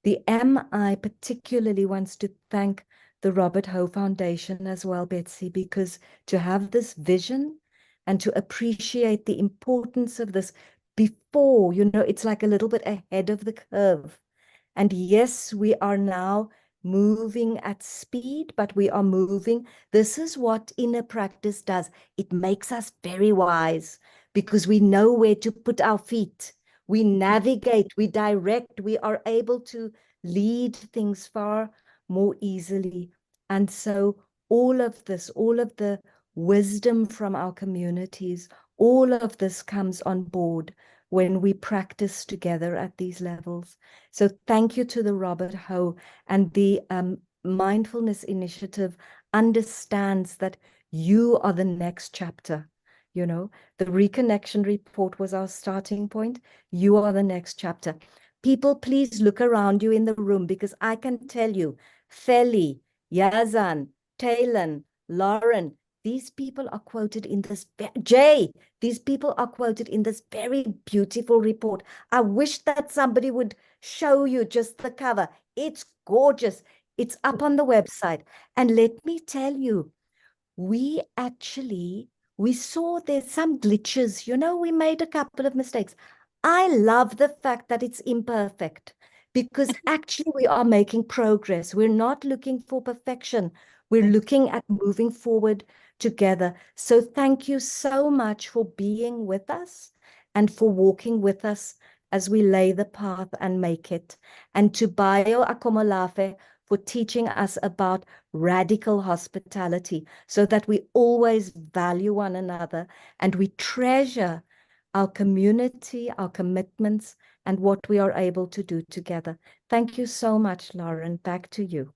C: The MI particularly wants to thank the Robert Hoe Foundation as well, Betsy, because to have this vision and to appreciate the importance of this before, it's like a little bit ahead of the curve. And yes, we are now moving at speed, but we are moving. This is what inner practice does. It makes us very wise because we know where to put our feet. We navigate, we direct, we are able to lead things far more easily. And so all of this, all of the wisdom from our communities, all of this comes on board when we practice together at these levels. So thank you to the Robert Hoe, and the Mindfulness Initiative understands that you are the next chapter. The Reconnection Report was our starting point. You are the next chapter. People, please look around you in the room, because I can tell you, Feli, Yazan, Talon, Lauren, these people are quoted in this, Jay, these people are quoted in this very beautiful report. I wish that somebody would show you just the cover. It's gorgeous. It's up on the website. And let me tell you, we saw there's some glitches. We made a couple of mistakes. I love the fact that it's imperfect, because actually we are making progress. We're not looking for perfection. We're looking at moving forward together. So thank you so much for being with us and for walking with us as we lay the path and make it. And to Bayo Akomolafe for teaching us about radical hospitality so that we always value one another and we treasure our community, our commitments, and what we are able to do together. Thank you so much, Lauren. Back to you.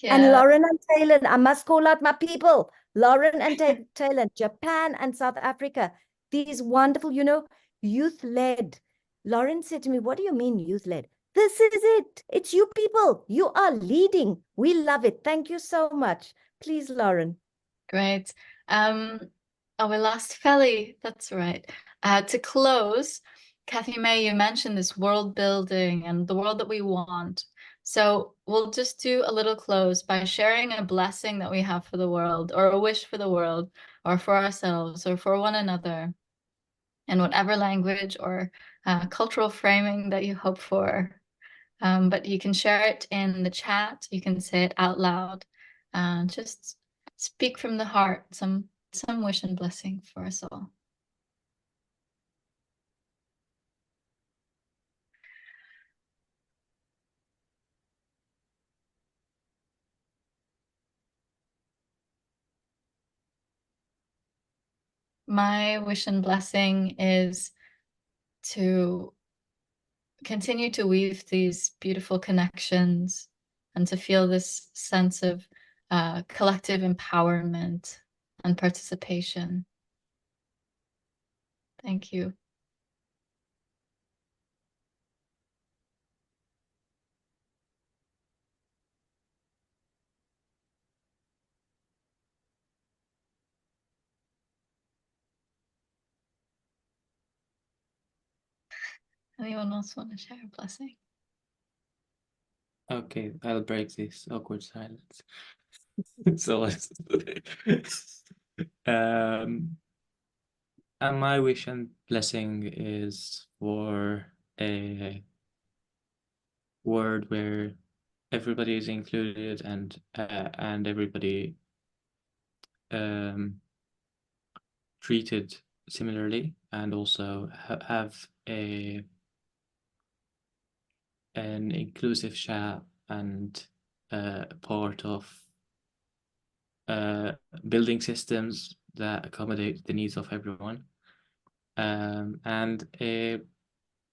C: And
A: Yeah.
C: Lauren and Taylor, I must call out my people. Lauren and Taylor, Japan and South Africa. These wonderful, youth-led. Lauren said to me, what do you mean youth-led? This is it. It's you people. You are leading. We love it. Thank you so much. Please, Lauren.
A: Great. Oh, we lost Feli. That's right. To close, Kathy May, you mentioned this world building and the world that we want. So we'll just do a little close by sharing a blessing that we have for the world, or a wish for the world, or for ourselves, or for one another, in whatever language or cultural framing that you hope for. But you can share it in the chat. You can say it out loud. Just speak from the heart, some wish and blessing for us all. My wish and blessing is to continue to weave these beautiful connections and to feel this sense of collective empowerment and participation. Thank you. Anyone else want to share a blessing?
G: Okay, I'll break this awkward silence. So and my wish and blessing is for a world where everybody is included and everybody treated similarly, and also have an inclusive chat and part of building systems that accommodate the needs of everyone, and a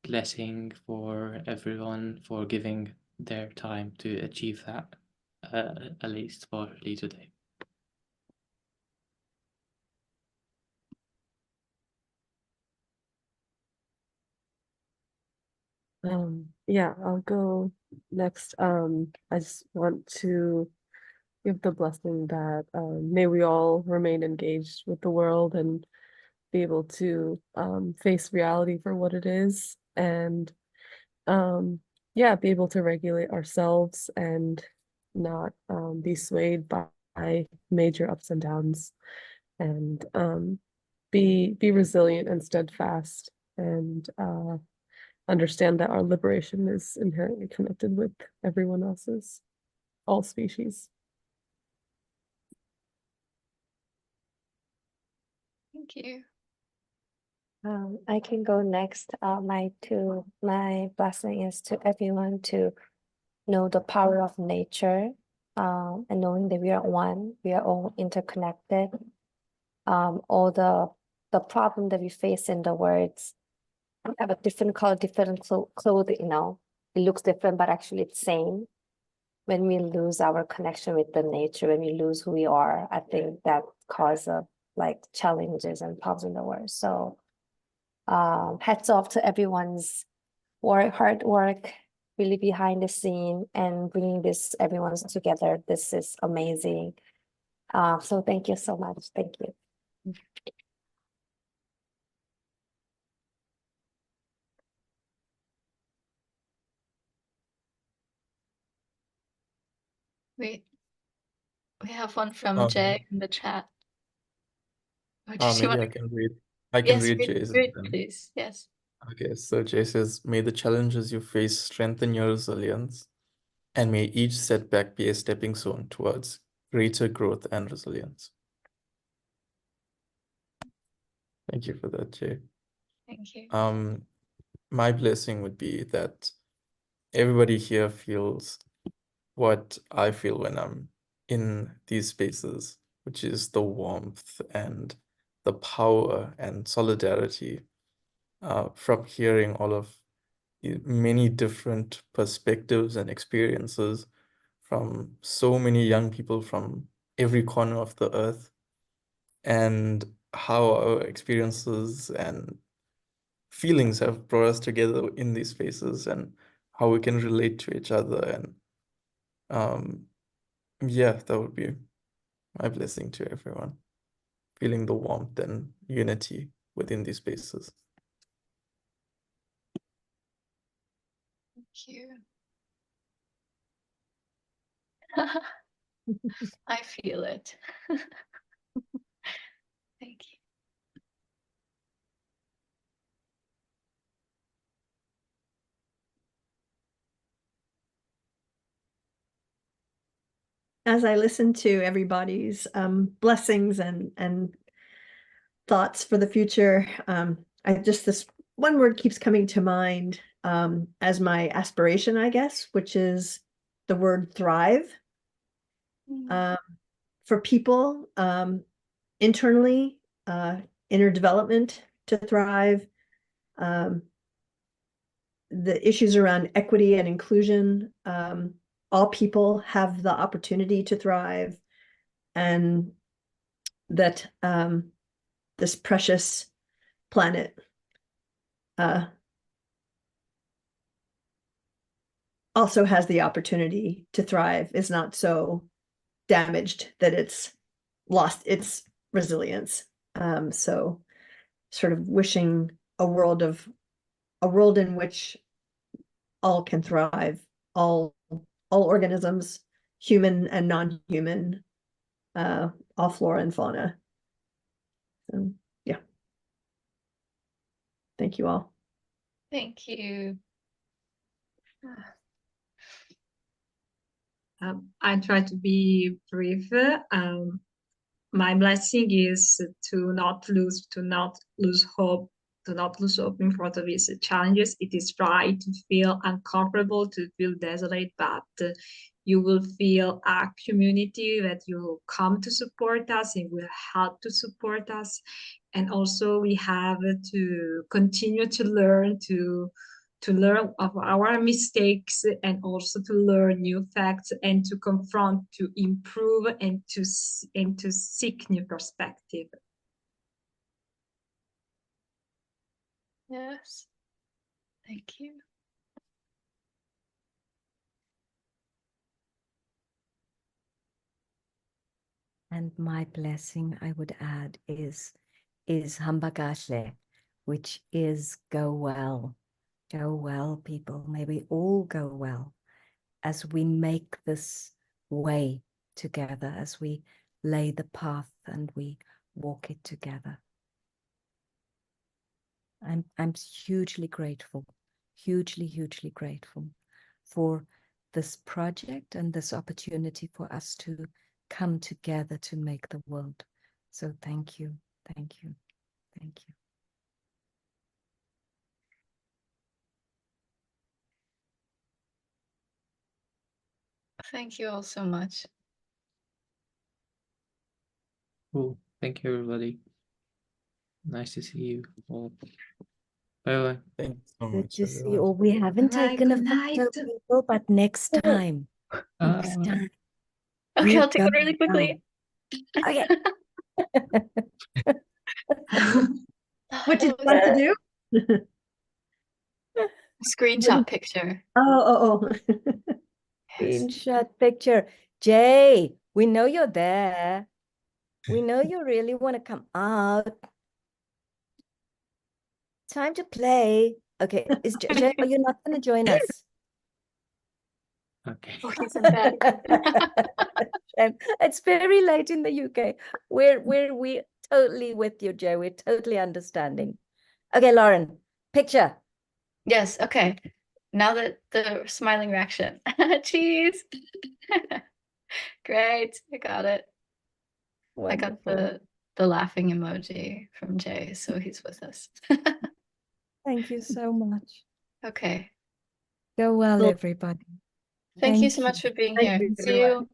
G: blessing for everyone for giving their time to achieve that, at least partly today.
M: Yeah, I'll go next. I just want to give the blessing that may we all remain engaged with the world and be able to face reality for what it is, and yeah, be able to regulate ourselves and not be swayed by major ups and downs, and be resilient and steadfast, and understand that our liberation is inherently connected with everyone else's, all species.
A: Thank you.
J: I can go next. My blessing is to everyone to know the power of nature, and knowing that we are one, we are all interconnected. All the problem that we face in the words have a different color, different clothing, it looks different, but actually it's same. When we lose our connection with the nature, when we lose who we are, I think that causes like challenges and problems in the world. So hats off to everyone's hard work, really behind the scene, and bringing everyone's together. This is amazing. So thank you so much. Thank you.
A: We have one from Jay in the chat.
B: Maybe I can read.
A: Yes,
B: read
A: read,
B: Jay's then.
A: please. Yes.
B: Okay, so Jay says, may the challenges you face strengthen your resilience, and may each setback be a stepping stone towards greater growth and resilience. Thank you for that, Jay.
A: Thank you.
B: My blessing would be that everybody here feels what I feel when I'm in these spaces, which is the warmth and the power and solidarity from hearing all of many different perspectives and experiences from so many young people from every corner of the earth, and how our experiences and feelings have brought us together in these spaces, and how we can relate to each other. And yeah, that would be my blessing to everyone, feeling the warmth and unity within these spaces.
A: Thank you. I feel it. Thank you.
E: As I listen to everybody's blessings and thoughts for the future, I just, this one word keeps coming to mind as my aspiration, I guess, which is the word thrive. For people internally, inner development to thrive, the issues around equity and inclusion, all people have the opportunity to thrive, and that this precious planet also has the opportunity to thrive, is not so damaged that it's lost its resilience. So sort of wishing a world in which all can thrive, all organisms, human and non-human, all flora and fauna. So yeah. Thank you all.
A: Thank you.
D: I try to be brief. My blessing is to not lose hope, in front of these challenges. It is right to feel uncomfortable, to feel desolate, but you will feel a community that will come to support us and will help to support us. And also we have to continue to learn of our mistakes, and also to learn new facts, and to confront, to improve, and to seek new perspective.
A: Yes. Thank you.
C: And my blessing, I would add, is Hambagashle, which is go well. Go well, people. May we all go well as we make this way together, as we lay the path and we walk it together. I'm hugely grateful, hugely grateful for this project and this opportunity for us to come together to make the world. So thank you, thank you, thank you.
A: Thank you all so much.
G: Cool. Thank you, everybody. Nice to see you all. Bye-bye.
B: Thanks so
C: Good
B: much,
C: to see you
B: everyone.
C: all. We haven't
D: Bye,
C: taken a
D: good night.
C: photo, people, but next time. Next time.
A: Okay,
C: You
A: I'll take
C: go
A: one really quickly.
C: Okay.
E: What did you want to do?
A: Screenshot picture.
E: Oh.
C: Screenshot picture. Jay, we know you're there. We know you really want to come out. Time to play. Okay, Jay, are you not going to join us?
G: Okay.
A: Oh, he's in bed.
C: It's very late in the UK. We totally with you, Jay. We're totally understanding. Okay, Lauren, picture.
A: Yes, okay. Now that the smiling reaction. Cheese. Great, I got it. I got
C: Wonderful.
A: the laughing emoji from Jay, so he's with us.
C: Thank you so much.
A: Okay.
C: Go well,
A: Well,
C: everybody.
A: Thank you so much for being
E: Thank
A: here.
E: you,
A: See
E: everyone.
A: you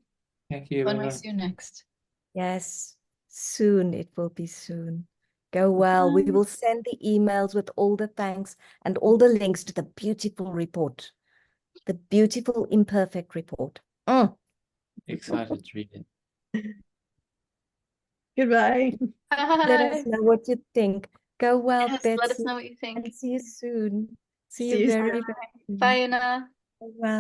G: Thank you.
A: when we
G: Bye-bye.
A: see you next.
C: Yes, soon. It will be soon. Go well. We
A: Bye.
C: will send the emails with all the thanks and all the links to the beautiful report, the beautiful imperfect report.
G: Excited to read it.
E: Goodbye.
C: Let us
A: Bye.
C: know what you think. Go well,
A: Yes, let us
C: Betsy,
A: know what you think.
C: and see you soon. See
E: See
C: you
E: you
C: very,
E: soon.
C: very soon.
A: Bye, Una.
C: Go well.